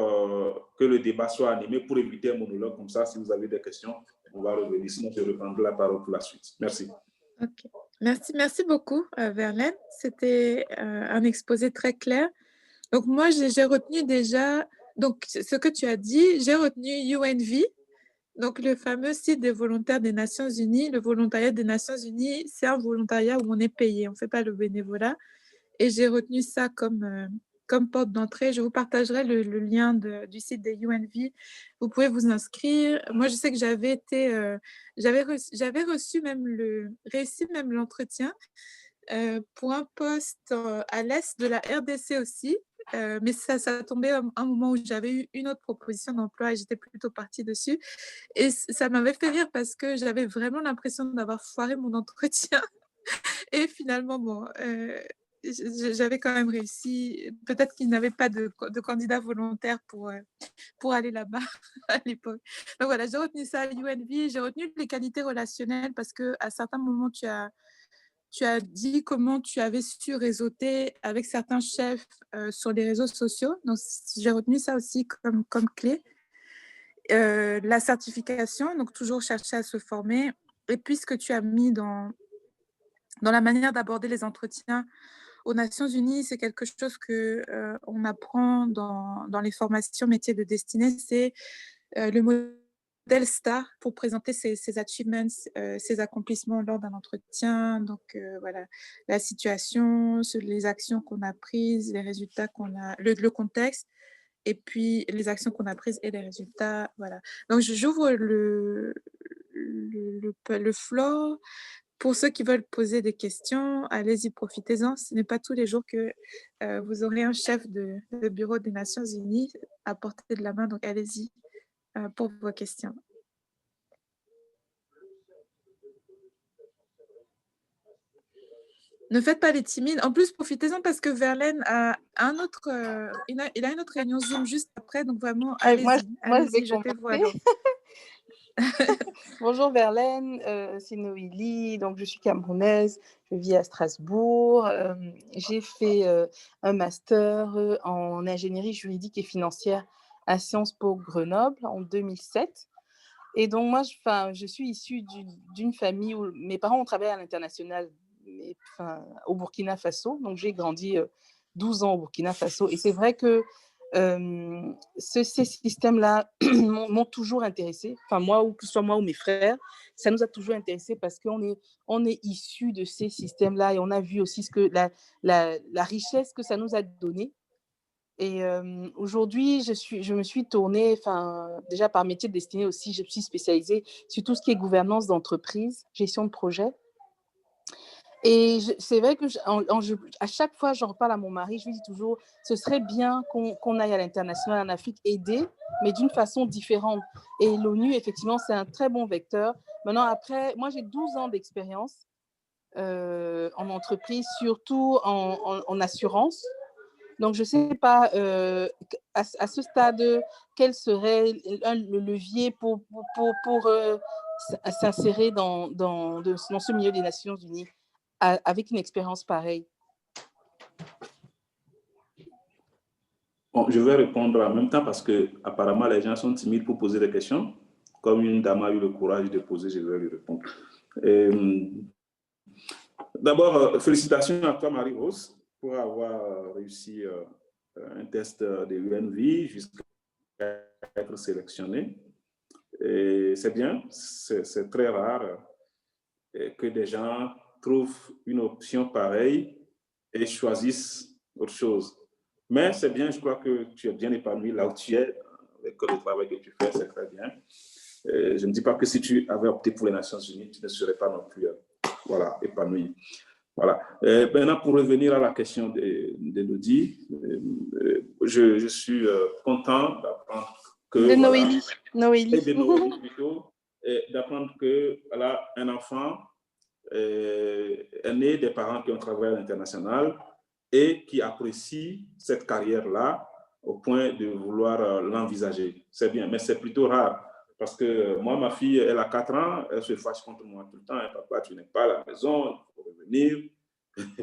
Speaker 2: que le débat soit animé, pour éviter un monologue comme ça. Si vous avez des questions, on va revenir. Sinon, je reprendrai la parole pour la suite. Merci.
Speaker 1: Ok. Merci beaucoup, Verlaine. C'était un exposé très clair. Donc, moi, j'ai retenu déjà, donc, ce que tu as dit, j'ai retenu UNV, donc le fameux site des volontaires des Nations Unies. Le volontariat des Nations Unies, c'est un volontariat où on est payé, on ne fait pas le bénévolat. Et j'ai retenu ça comme porte d'entrée. Je vous partagerai le lien du site des UNV. Vous pouvez vous inscrire. Moi, je sais que j'avais réussi même l'entretien pour un poste à l'est de la RDC aussi. Mais ça tombait à un moment où j'avais eu une autre proposition d'emploi et j'étais plutôt partie dessus. Et ça m'avait fait rire parce que j'avais vraiment l'impression d'avoir foiré mon entretien. Et finalement, bon, j'avais quand même réussi. Peut-être qu'ils n'avaient pas de candidats volontaires pour aller là-bas à l'époque. Donc voilà, j'ai retenu ça à UNV. J'ai retenu les qualités relationnelles parce qu'à certains moments, tu as dit comment tu avais su réseauter avec certains chefs sur les réseaux sociaux. Donc, j'ai retenu ça aussi comme clé. La certification, donc toujours chercher à se former. Et puis, ce que tu as mis dans la manière d'aborder les entretiens aux Nations Unies, c'est quelque chose qu'on apprend dans les formations métiers de destinée, c'est le modèle STAR pour présenter ses achievements, ses accomplissements lors d'un entretien. Donc, voilà, la situation, les actions qu'on a prises, les résultats qu'on a, le contexte, et puis les actions qu'on a prises et les résultats. Voilà. Donc, j'ouvre le floor. Pour ceux qui veulent poser des questions, allez-y, profitez-en. Ce n'est pas tous les jours que vous aurez un chef de bureau des Nations Unies à portée de la main. Donc, allez-y pour vos questions. Ne faites pas les timides. En plus, profitez-en parce que Verlaine a il a une autre réunion Zoom juste après. Donc, vraiment, allez-y.
Speaker 6: Moi, je vais
Speaker 1: jetez-vous à
Speaker 6: commencer. Bonjour Verlaine, c'est Noélie, donc je suis camerounaise, je vis à Strasbourg. J'ai fait un master en ingénierie juridique et financière à Sciences Po Grenoble en 2007. Et donc moi, je suis issue d'une famille où mes parents ont travaillé à l'international, au Burkina Faso. Donc j'ai grandi 12 ans au Burkina Faso. Et c'est vrai que ces systèmes-là m'ont toujours intéressée. Enfin, moi, ou que ce soit moi ou mes frères, ça nous a toujours intéressés parce qu'on est issus de ces systèmes-là et on a vu aussi la richesse que ça nous a donné. Et aujourd'hui, je me suis tournée, déjà par métier de destinée aussi, je me suis spécialisée sur tout ce qui est gouvernance d'entreprise, gestion de projet. Et c'est vrai que à chaque fois, j'en reparle à mon mari, je lui dis toujours, ce serait bien qu'on aille à l'international en Afrique aider, mais d'une façon différente. Et l'ONU, effectivement, c'est un très bon vecteur. Maintenant, après, moi, j'ai 12 ans d'expérience en entreprise, surtout en assurance. Donc, je ne sais pas à ce stade, quel serait le levier pour s'insérer dans ce milieu des Nations Unies avec une expérience pareille.
Speaker 2: Bon, je vais répondre en même temps parce que apparemment les gens sont timides pour poser des questions. Comme une dame a eu le courage de poser, je vais lui répondre. D'abord, félicitations à toi, Marie-Rose, pour avoir réussi un test de UNV jusqu'à être sélectionnée. Et c'est bien, c'est très rare que des gens trouvent une option pareille et choisissent autre chose. Mais c'est bien, je crois que tu es bien épanoui là où tu es. avec le travail que tu fais, c'est très bien. Je ne dis pas que si tu avais opté pour les Nations Unies, tu ne serais pas non plus voilà, épanoui. Voilà. Maintenant, pour revenir à la question d'Élodie, je suis content d'apprendre que...
Speaker 6: De Noélie. Noélie.
Speaker 2: Et de Noélie plutôt, d'apprendre que voilà, un enfant est né des parents qui ont travaillé à l'international et qui apprécient cette carrière-là au point de vouloir l'envisager. C'est bien, mais c'est plutôt rare. Parce que moi, ma fille, elle a 4 ans, elle se fâche contre moi tout le temps. Papa, tu n'es pas à la maison, il faut revenir.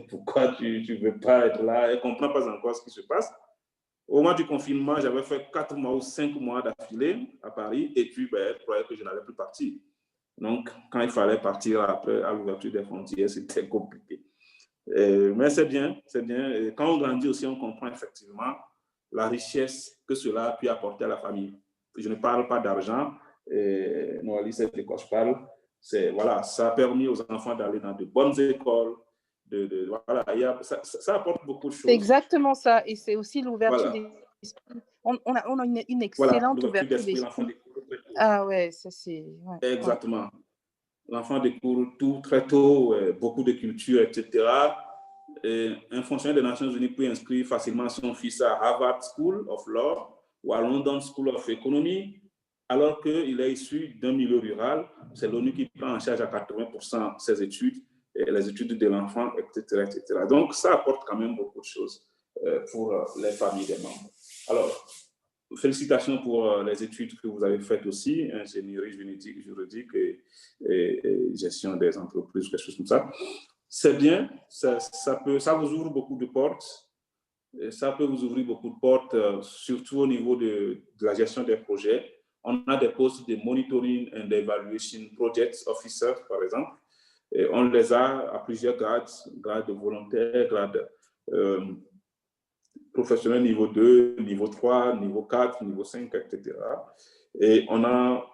Speaker 2: Pourquoi tu ne veux pas être là? Elle ne comprend pas encore ce qui se passe. Au moment du confinement, j'avais fait 4 mois ou 5 mois d'affilée à Paris et puis elle croyait que je n'allais plus partir. Donc, quand il fallait partir après, à l'ouverture des frontières, c'était compliqué. Mais c'est bien, c'est bien. Et quand on grandit aussi, on comprend effectivement la richesse que cela a pu apporter à la famille. Je ne parle pas d'argent, Noélie, c'est de quoi je parle. Voilà, ça a permis aux enfants d'aller dans de bonnes écoles. Voilà, ça apporte beaucoup de choses.
Speaker 6: C'est exactement ça. Et c'est aussi l'ouverture d'esprit. On a une excellente ouverture d'esprit. Ah ouais, ça c'est... Ouais,
Speaker 2: exactement. Ouais. L'enfant découvre tout très tôt, beaucoup de culture, etc. Et un fonctionnaire des Nations Unies peut inscrire facilement son fils à Harvard School of Law ou à London School of Economy, alors qu'il est issu d'un milieu rural. C'est l'ONU qui prend en charge à 80% ses études, les études de l'enfant, etc., etc. Donc, ça apporte quand même beaucoup de choses pour les familles des membres. Alors, félicitations pour les études que vous avez faites aussi, ingénierie juridique et gestion des entreprises, quelque chose comme ça. C'est bien, ça vous ouvre beaucoup de portes. Et ça peut vous ouvrir beaucoup de portes, surtout au niveau de la gestion des projets. On a des postes de monitoring and evaluation projects officer, par exemple. Et on les a à plusieurs grades, grade de volontaire, grade professionnel niveau 2, niveau 3, niveau 4, niveau 5, etc. Et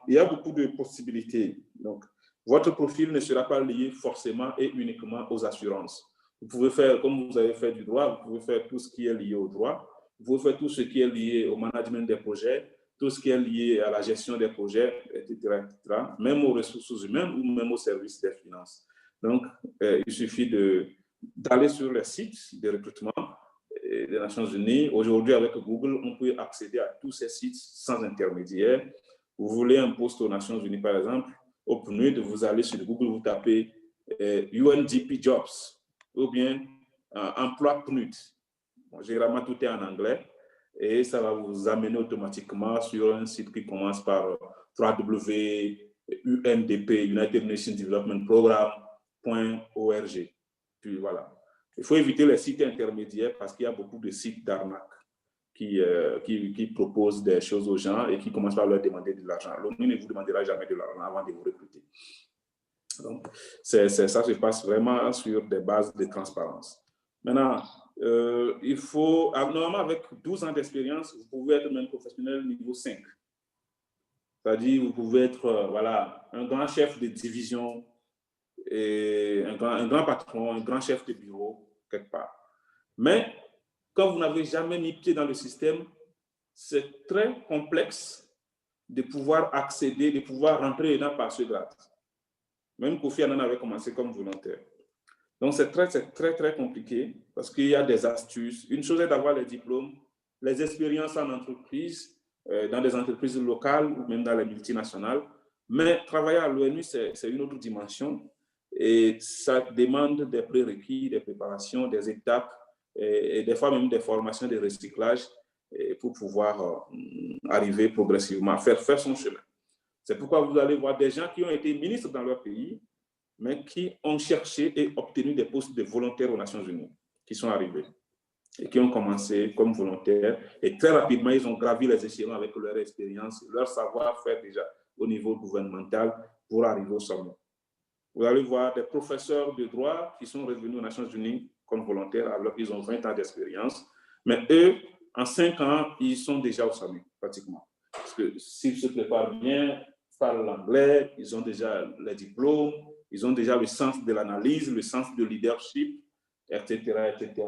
Speaker 2: il y a beaucoup de possibilités. Donc, votre profil ne sera pas lié forcément et uniquement aux assurances. Vous pouvez faire, comme vous avez fait du droit, vous pouvez faire tout ce qui est lié au droit, vous pouvez faire tout ce qui est lié au management des projets, tout ce qui est lié à la gestion des projets, etc., etc., même aux ressources humaines ou même au service des finances. Donc, il suffit d'aller sur les sites de recrutement des Nations Unies. Aujourd'hui, avec Google, on peut accéder à tous ces sites sans intermédiaire. Vous voulez un poste aux Nations Unies, par exemple, au PNUD, vous allez sur Google, vous tapez UNDP Jobs ou bien emploi PNUD. Bon, généralement, tout est en anglais et ça va vous amener automatiquement sur un site qui commence par www.UNDP, United Nations Development Program.org. Puis voilà. Il faut éviter les sites intermédiaires parce qu'il y a beaucoup de sites d'arnaque qui proposent des choses aux gens et qui commencent par leur demander de l'argent. L'ONU ne vous demandera jamais de l'argent avant de vous recruter. Donc, ça se passe vraiment sur des bases de transparence. Maintenant, il faut, normalement, avec 12 ans d'expérience, vous pouvez être même professionnel niveau 5. C'est-à-dire, vous pouvez être voilà, un grand chef de division, et un grand patron, un grand chef de bureau, quelque part. Mais quand vous n'avez jamais mis pied dans le système, c'est très complexe de pouvoir accéder, de pouvoir rentrer dedans par ce grade. Même Kofi Annan avait commencé comme volontaire. Donc, c'est très compliqué parce qu'il y a des astuces. Une chose est d'avoir les diplômes, les expériences en entreprise, dans des entreprises locales ou même dans les multinationales. Mais travailler à l'ONU, c'est une autre dimension. Et ça demande des prérequis, des préparations, des étapes et des fois même des formations de recyclage pour pouvoir arriver progressivement à faire son chemin. C'est pourquoi vous allez voir des gens qui ont été ministres dans leur pays, mais qui ont cherché et obtenu des postes de volontaires aux Nations Unies, qui sont arrivés et qui ont commencé comme volontaires. Et très rapidement, ils ont gravi les échelons avec leur expérience, leur savoir-faire déjà au niveau gouvernemental pour arriver au sommet. Vous allez voir des professeurs de droit qui sont revenus aux Nations Unies comme volontaires, alors qu'ils ont 20 ans d'expérience. Mais eux, en 5 ans, ils sont déjà au sommet, pratiquement. Parce que s'ils se préparent bien, parlent l'anglais, ils ont déjà les diplômes, ils ont déjà le sens de l'analyse, le sens de leadership, etc., etc.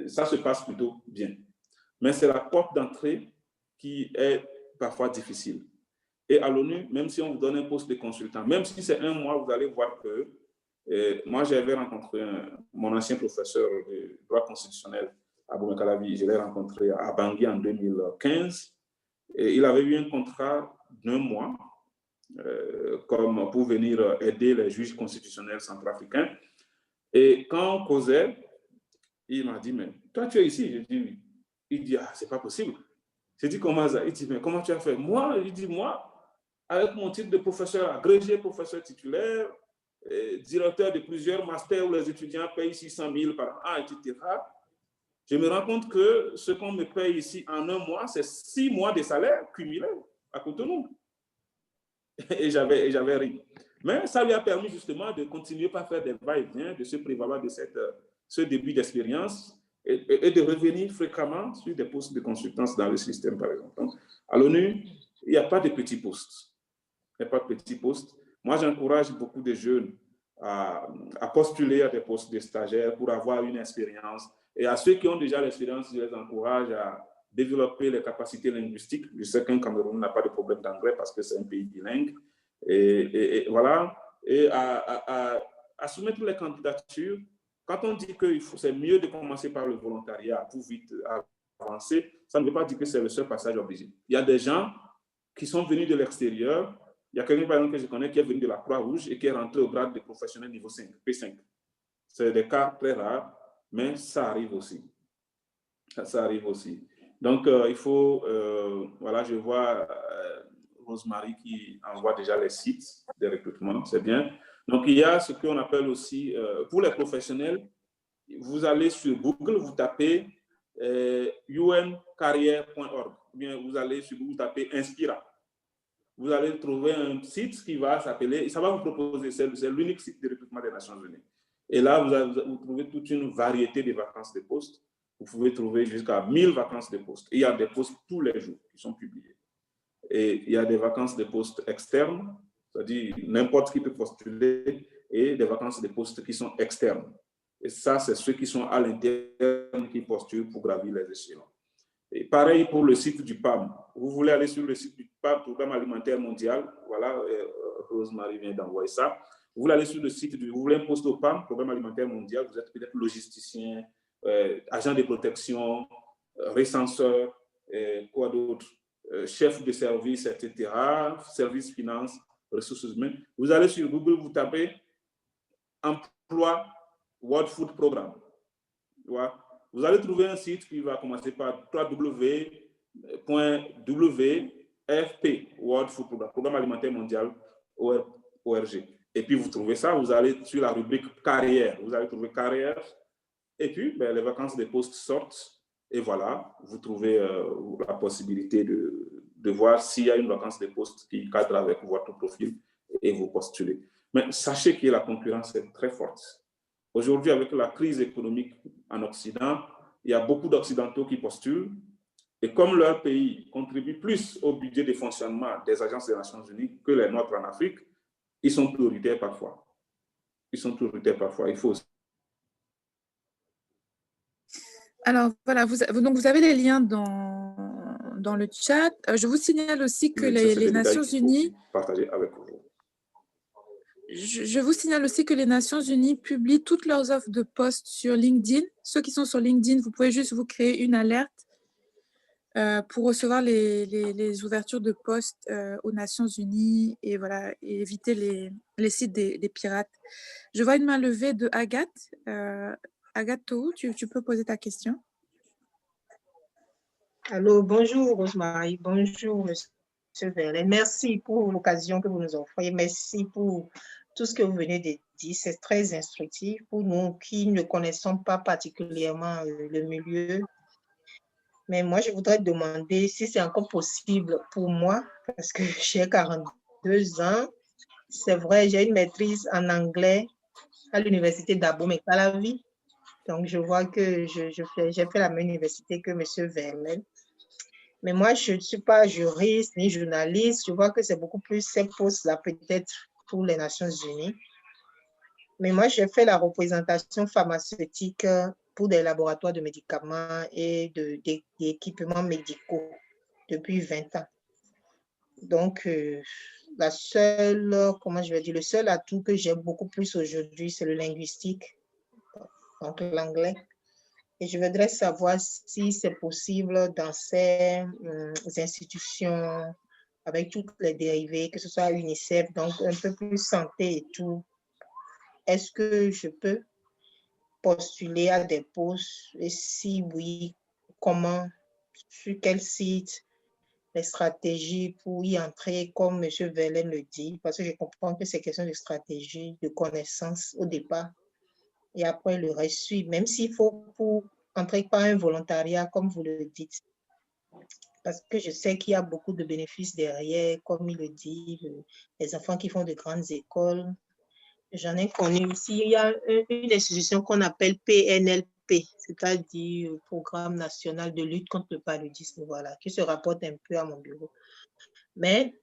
Speaker 2: Ça se passe plutôt bien. Mais c'est la porte d'entrée qui est parfois difficile. Et à l'ONU, même si on vous donne un poste de consultant, même si c'est 1 mois, vous allez voir que moi, j'avais rencontré mon ancien professeur de droit constitutionnel à Boumé-Calavi. Je l'ai rencontré à Bangui en 2015. Et il avait eu un contrat d'1 mois comme pour venir aider les juges constitutionnels centrafricains. Et quand on causait, il m'a dit, mais toi, tu es ici? Je dis, oui. Il dit, ah, c'est pas possible. J'ai dit, comment ça? Il dit, mais comment tu as fait? Moi, il dit, moi, avec mon titre de professeur agrégé, professeur titulaire, directeur de plusieurs masters où les étudiants payent 600 000 par an, etc. Je me rends compte que ce qu'on me paye ici en 1 mois, c'est 6 mois de salaire cumulé à Cotonou. Et j'avais ri. Mais ça lui a permis justement de continuer par faire des va-et-vient, de se prévaloir de ce début d'expérience et de revenir fréquemment sur des postes de consultance dans le système, par exemple. Donc, à l'ONU, il n'y a pas de petits postes. Il n'y a pas de petits postes. Moi, j'encourage beaucoup de jeunes à postuler à des postes de stagiaires pour avoir une expérience. Et à ceux qui ont déjà l'expérience, je les encourage à développer les capacités linguistiques. Je sais qu'un Cameroun n'a pas de problème d'anglais parce que c'est un pays bilingue. Et voilà. Et à soumettre les candidatures. Quand on dit que c'est mieux de commencer par le volontariat pour vite avancer, ça ne veut pas dire que c'est le seul passage obligé. Il y a des gens qui sont venus de l'extérieur. Il y a quelqu'un, par exemple, que je connais qui est venu de la Croix-Rouge et qui est rentré au grade de professionnel niveau 5, P5. C'est des cas très rares, mais ça arrive aussi. Ça arrive aussi. Donc, il faut... voilà, je vois Rosemary qui envoie déjà les sites de recrutement, c'est bien. Donc, il y a ce qu'on appelle aussi, pour les professionnels, vous allez sur Google, vous tapez uncarrière.org, ou bien vous allez sur Google, vous tapez Inspira. Vous allez trouver un site qui va s'appeler, ça va vous proposer, c'est l'unique site de recrutement des Nations Unies. Et là, vous trouvez toute une variété de vacances de postes. Vous pouvez trouver jusqu'à 1000 vacances de postes. Et il y a des postes tous les jours qui sont publiés. Et il y a des vacances de postes externes, c'est-à-dire n'importe qui peut postuler, et des vacances de postes qui sont externes. Et ça, c'est ceux qui sont à l'interne qui postulent pour gravir les échelons. Et pareil pour le site du PAM. Vous voulez aller sur le site du PAM, Programme alimentaire mondial. Voilà, Rosemary vient d'envoyer ça. Vous voulez aller sur le site vous voulez un poste au PAM, Programme alimentaire mondial. Vous êtes peut-être logisticien, agent de protection, recenseur, quoi d'autre, chef de service, etc., service finance, ressources humaines. Vous allez sur Google, vous tapez emploi World Food Programme. Voilà. Vous allez trouver un site qui va commencer par www.wfp, World Food Programme, Programme alimentaire mondial, ORG. Et puis vous trouvez ça, vous allez sur la rubrique carrière, vous allez trouver carrière, et puis les vacances des postes sortent, et voilà, vous trouvez la possibilité de voir s'il y a une vacance des postes qui cadre avec votre profil, et vous postulez. Mais sachez que la concurrence est très forte. Aujourd'hui, avec la crise économique en Occident, il y a beaucoup d'Occidentaux qui postulent. Et comme leur pays contribue plus au budget de fonctionnement des agences des Nations Unies que les nôtres en Afrique, ils sont prioritaires parfois. Ils sont prioritaires parfois. Il faut aussi.
Speaker 1: Alors, voilà, vous avez les liens dans le chat. Je vous signale aussi que les Nations Unies...
Speaker 2: Partager avec vous.
Speaker 1: Je vous signale aussi que les Nations Unies publient toutes leurs offres de postes sur LinkedIn. Ceux qui sont sur LinkedIn, vous pouvez juste vous créer une alerte pour recevoir les ouvertures de postes aux Nations Unies et, voilà, et éviter les sites des pirates. Je vois une main levée de Agathe. Agathe Tou, tu peux poser ta question.
Speaker 5: Allô, bonjour Rosemary, bonjour Monsieur Verlet. Merci pour l'occasion que vous nous offrez. Merci pour tout ce que vous venez de dire. C'est très instructif pour nous qui ne connaissons pas particulièrement le milieu. Mais moi, je voudrais demander si c'est encore possible pour moi, parce que j'ai 42 ans. C'est vrai, j'ai une maîtrise en anglais à l'université d'Abomey-Calavi. Donc, je vois que j'ai fait la même université que M. Vermel. Mais moi, je ne suis pas juriste ni journaliste. Je vois que c'est beaucoup plus ces postes-là, peut-être pour les Nations Unies. Mais moi, j'ai fait la représentation pharmaceutique pour des laboratoires de médicaments et d'équipements médicaux depuis 20 ans. Donc, la seule, comment je vais dire, le seul atout que j'ai beaucoup plus aujourd'hui, c'est le linguistique, donc l'anglais. Et je voudrais savoir si c'est possible dans ces institutions, avec toutes les dérivés, que ce soit UNICEF, donc un peu plus santé et tout, est-ce que je peux postuler à des postes? Et si oui, comment, sur quel site, les stratégies pour y entrer, comme M. Verlaine le dit, parce que je comprends que c'est question de stratégie, de connaissance au départ, et après le reste suit, même s'il faut pour entrer par un volontariat, comme vous le dites. Parce que je sais qu'il y a beaucoup de bénéfices derrière, comme il le dit, les enfants qui font de grandes écoles. J'en ai connu aussi. Il y a une institution qu'on appelle PNLP, c'est-à-dire Programme national de lutte contre le paludisme, voilà, qui se rapporte un peu à mon bureau. Mais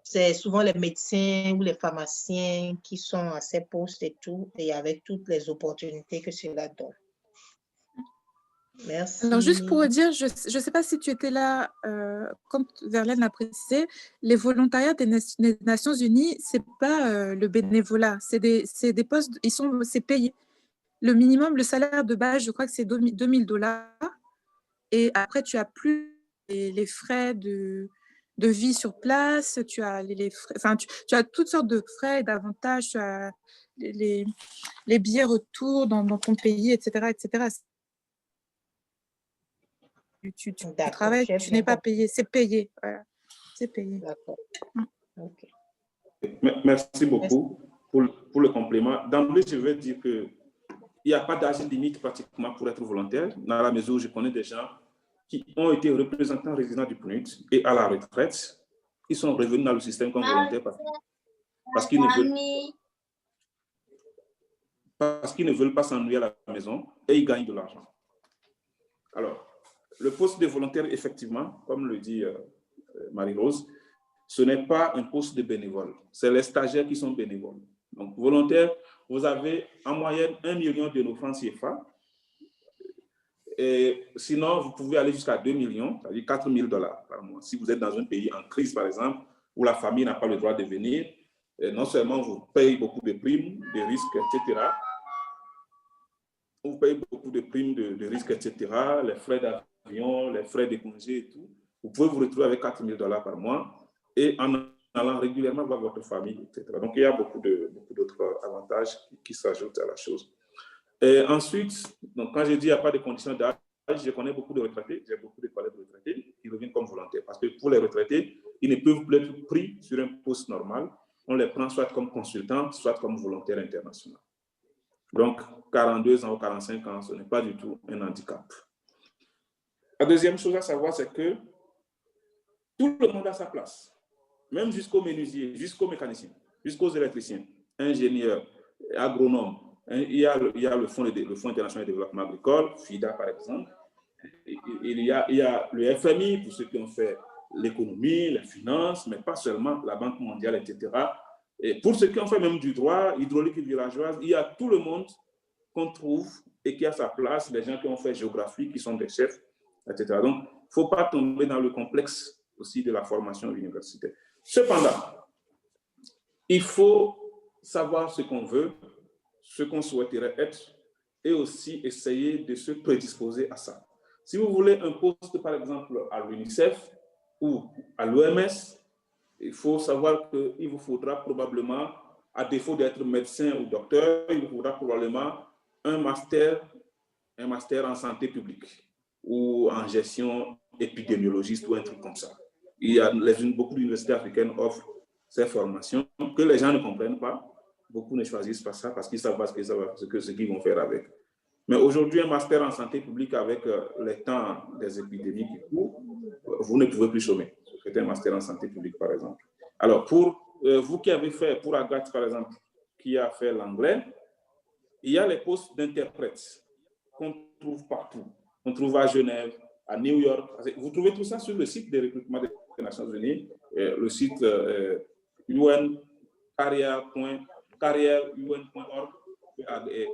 Speaker 5: c'est souvent les médecins ou les pharmaciens qui sont à ces postes et tout, et avec toutes les opportunités que cela donne. Merci.
Speaker 1: Alors, juste pour dire, je ne sais pas si tu étais là, comme Verlaine l'a précisé, les volontariats des Nations Unies, ce n'est pas le bénévolat, c'est des postes, c'est payé. Le minimum, le salaire de base, je crois que c'est $2000. Et après, tu as plus les frais de vie sur place, tu as les frais, enfin, tu as toutes sortes de frais et d'avantages, tu as les billets retour dans ton pays, etc., etc. Tu travailles, tu n'es pas payé, c'est payé. Voilà. C'est payé.
Speaker 5: D'accord. Okay.
Speaker 2: Merci beaucoup pour le complément. D'emblée, je vais dire qu'il n'y a pas d'âge limite pratiquement pour être volontaire, dans la mesure où je connais des gens qui ont été représentants résidents du PNUD et à la retraite, qui sont revenus dans le système comme volontaires parce qu'ils ne veulent pas s'ennuyer à la maison et ils gagnent de l'argent. Alors, le poste de volontaire, effectivement, comme le dit Marie-Rose, ce n'est pas un poste de bénévole. C'est les stagiaires qui sont bénévoles. Donc, volontaire, vous avez en moyenne 1 million de nos francs CFA. Et sinon, vous pouvez aller jusqu'à 2 millions, c'est-à-dire $4000 par mois. Si vous êtes dans un pays en crise, par exemple, où la famille n'a pas le droit de venir, non seulement vous payez beaucoup de primes, de risques, etc., vous payez beaucoup de primes de risques, etc., les frais d'avion, les frais de congé et tout. Vous pouvez vous retrouver avec $4000 par mois et en allant régulièrement voir votre famille, etc. Donc, il y a beaucoup d'autres avantages qui s'ajoutent à la chose. Et ensuite, donc, quand je dis qu'il n'y a pas de conditions d'âge, je connais beaucoup de retraités, j'ai beaucoup de collègues retraités qui reviennent comme volontaires. Parce que pour les retraités, ils ne peuvent plus être pris sur un poste normal. On les prend soit comme consultants, soit comme volontaires internationaux. Donc, 42 ans ou 45 ans, ce n'est pas du tout un handicap. La deuxième chose à savoir, c'est que tout le monde a sa place, même jusqu'aux menuisiers, jusqu'aux mécaniciens, jusqu'aux électriciens, ingénieurs, agronomes. Il y a le Fonds international de développement agricole, FIDA par exemple. Il y a le FMI pour ceux qui ont fait l'économie, les finances, mais pas seulement la Banque mondiale, etc. Et pour ceux qui ont fait même du droit, hydraulique et villageoise, il y a tout le monde qu'on trouve et qui a sa place, les gens qui ont fait géographie, qui sont des chefs, etc. Donc, il ne faut pas tomber dans le complexe aussi de la formation universitaire. Cependant, il faut savoir ce qu'on veut, ce qu'on souhaiterait être et aussi essayer de se prédisposer à ça. Si vous voulez un poste, par exemple, à l'UNICEF ou à l'OMS, il faut savoir qu'il vous faudra probablement, à défaut d'être médecin ou docteur, il vous faudra probablement un master en santé publique ou en gestion épidémiologiste ou un truc comme ça. Il y a beaucoup d'universités africaines offrent ces formations que les gens ne comprennent pas. Beaucoup ne choisissent pas ça parce qu'ils ne savent pas ce qu'ils vont faire avec. Mais aujourd'hui, un master en santé publique avec les temps des épidémies qui courent, vous ne pouvez plus chômer. Faites un master en santé publique, par exemple. Alors, pour vous qui avez fait, pour Agathe, par exemple, qui a fait l'anglais, il y a les postes d'interprètes qu'on trouve partout. On trouve à Genève, à New York. Vous trouvez tout ça sur le site des recrutements des Nations Unies, le site un.carrière.un.org.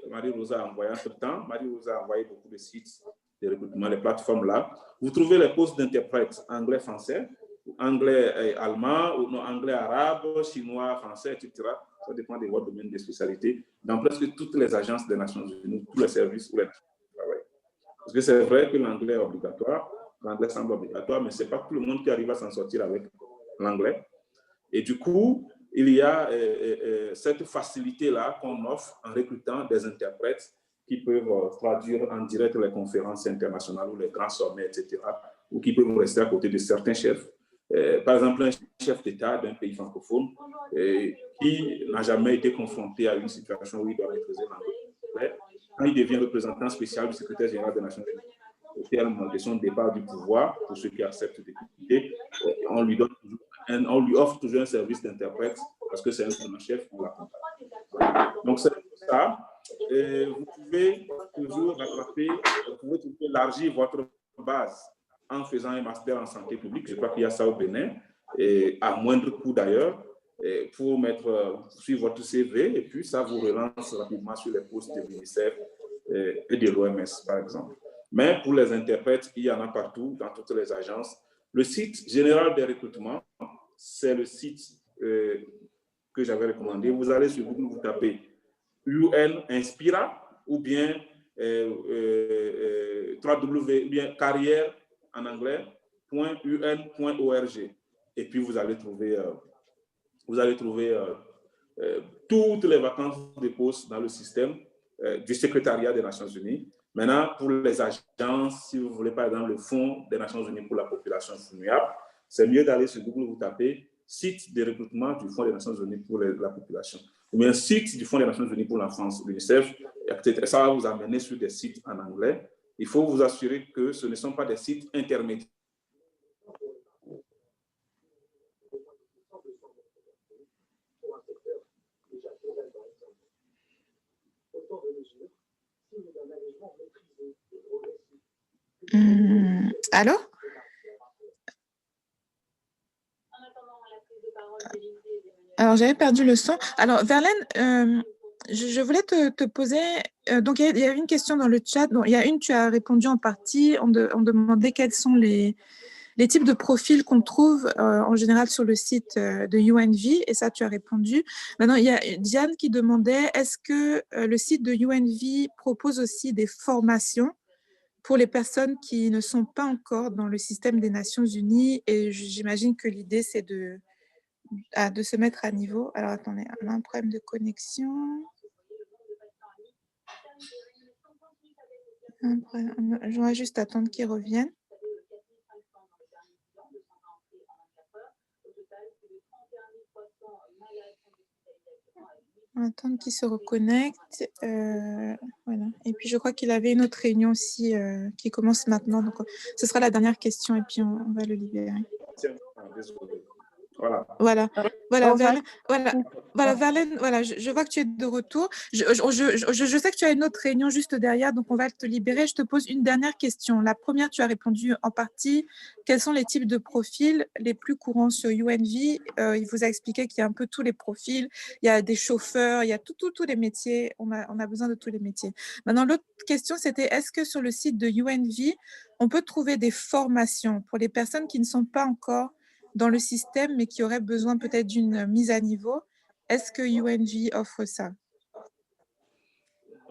Speaker 2: Marie-Rosa a envoyé entre-temps. Marie-Rosa a envoyé beaucoup de sites de recrutement, les plateformes-là, vous trouvez les postes d'interprètes anglais-français, anglais-allemand, ou non, anglais-arabe, chinois, français, etc. Ça dépend de votre domaine de spécialité, dans presque toutes les agences des Nations Unies, tous les services où les travaillent. Parce que c'est vrai que l'anglais est obligatoire, l'anglais semble obligatoire, mais ce n'est pas tout le monde qui arrive à s'en sortir avec l'anglais. Et du coup, il y a cette facilité-là qu'on offre en recrutant des interprètes qui peuvent traduire en direct les conférences internationales ou les grands sommets, etc., ou qui peuvent rester à côté de certains chefs. Par exemple, un chef d'État d'un pays francophone qui n'a jamais été confronté à une situation où il doit maîtriser l'anglais, quand il devient représentant spécial du secrétaire général des Nations Unies, au terme de son départ du pouvoir, pour ceux qui acceptent de quitter, on lui offre toujours un service d'interprète parce que c'est un chef pour la compagnie. Donc, c'est ça. Vous pouvez toujours rattraper, vous pouvez toujours élargir votre base en faisant un master en santé publique. Je crois qu'il y a ça au Bénin, et à moindre coût d'ailleurs, pour mettre sur votre CV, et puis ça vous relance rapidement sur les postes de l'UNICEF et de l'OMS, par exemple. Mais pour les interprètes, il y en a partout, dans toutes les agences. Le site général des recrutements, c'est le site que j'avais recommandé. Vous allez sur Google, vous tapez UN Inspira ou bien www, ou bien carrière en anglais, .un.org. Et puis vous allez trouver toutes les vacances de postes dans le système du secrétariat des Nations Unies. Maintenant, pour les agences, si vous voulez, par exemple, le Fonds des Nations Unies pour la population vulnérable, c'est mieux d'aller sur Google, vous tapez site de recrutement du Fonds des Nations Unies pour la population. Ou bien site du Fonds des Nations Unies pour l'enfance, l'UNICEF, etc. Ça va vous amener sur des sites en anglais. Il faut vous assurer que ce ne sont pas des sites intermédiaires.
Speaker 1: Allô? Alors, j'avais perdu le son. Alors, Verlaine, je voulais te poser... donc, il y a une question dans le chat. Bon, il y a une, tu as répondu en partie. On demandait quels sont les types de profils qu'on trouve en général sur le site de UNV, et ça, tu as répondu. Maintenant, il y a Diane qui demandait, est-ce que le site de UNV propose aussi des formations pour les personnes qui ne sont pas encore dans le système des Nations Unies? Et j'imagine que l'idée, c'est de se mettre à niveau. Alors, attendez, on a un problème de connexion. Je vais juste attendre qu'ils reviennent. On va attendre qu'il se reconnecte. Voilà. Et puis, je crois qu'il avait une autre réunion aussi qui commence maintenant. Donc, ce sera la dernière question et puis on va le libérer. Voilà, Verlaine, je vois que tu es de retour. Je sais que tu as une autre réunion juste derrière, donc on va te libérer. Je te pose une dernière question. La première, tu as répondu en partie. Quels sont les types de profils les plus courants sur UNV? Il vous a expliqué qu'il y a un peu tous les profils. Il y a des chauffeurs, il y a tous les métiers. On a besoin de tous les métiers. Maintenant, l'autre question, c'était est-ce que sur le site de UNV, on peut trouver des formations pour les personnes qui ne sont pas encore dans le système, mais qui auraient besoin peut-être d'une mise à niveau? Est-ce que UNV offre ça?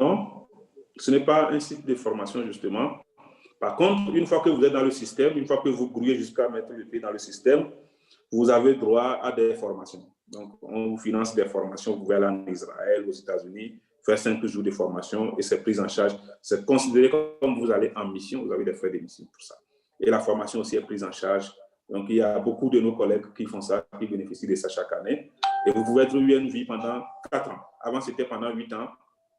Speaker 2: Non, ce n'est pas un site de formation, justement. Par contre, une fois que vous êtes dans le système, une fois que vous grouillez jusqu'à mettre le pied dans le système, vous avez droit à des formations. Donc, on vous finance des formations. Vous pouvez aller en Israël, aux États-Unis, faire 5 jours de formation et c'est pris en charge. C'est considéré comme vous allez en mission, vous avez des frais de mission pour ça. Et la formation aussi est prise en charge. Donc, il y a beaucoup de nos collègues qui font ça, qui bénéficient de ça chaque année. Et vous pouvez être UNV pendant 4 ans. Avant, c'était pendant 8 ans.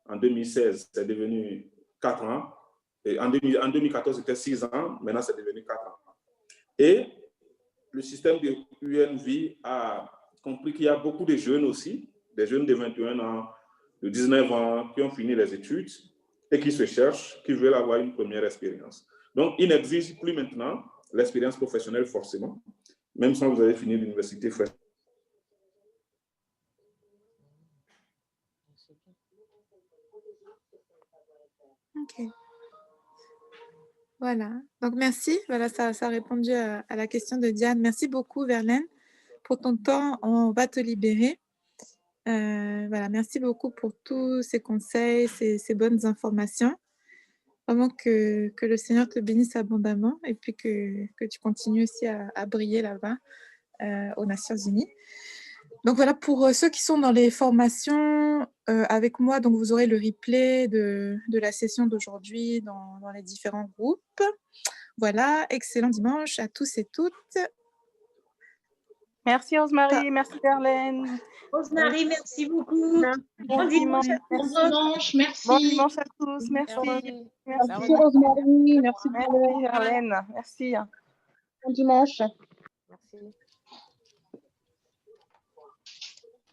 Speaker 2: En 2016, c'est devenu 4 ans. Et en 2014, c'était 6 ans. Maintenant, c'est devenu 4 ans. Et le système de UNV a compris qu'il y a beaucoup de jeunes aussi, des jeunes de 21 ans, de 19 ans, qui ont fini les études et qui se cherchent, qui veulent avoir une première expérience. Donc, ils n'exigent plus maintenant l'expérience professionnelle forcément, même si vous avez fini l'université.
Speaker 1: Ok. Voilà. Donc, merci. Voilà, ça a répondu à la question de Diane. Merci beaucoup, Verlaine, pour ton temps. On va te libérer. Voilà, merci beaucoup pour tous ces conseils, ces bonnes informations. Vraiment que le Seigneur te bénisse abondamment et puis que tu continues aussi à briller là-bas aux Nations Unies. Donc voilà, pour ceux qui sont dans les formations avec moi, donc vous aurez le replay de la session d'aujourd'hui dans les différents groupes. Voilà, excellent dimanche à tous et toutes.
Speaker 6: Merci Rosemary, merci Verlaine.
Speaker 7: Rosemary, merci beaucoup.
Speaker 6: Bon dimanche.
Speaker 4: Bon dimanche, merci.
Speaker 6: Bon dimanche à tous, merci.
Speaker 8: Merci Rosemary, merci
Speaker 6: Verlaine, merci.
Speaker 8: Bon dimanche.
Speaker 7: Merci.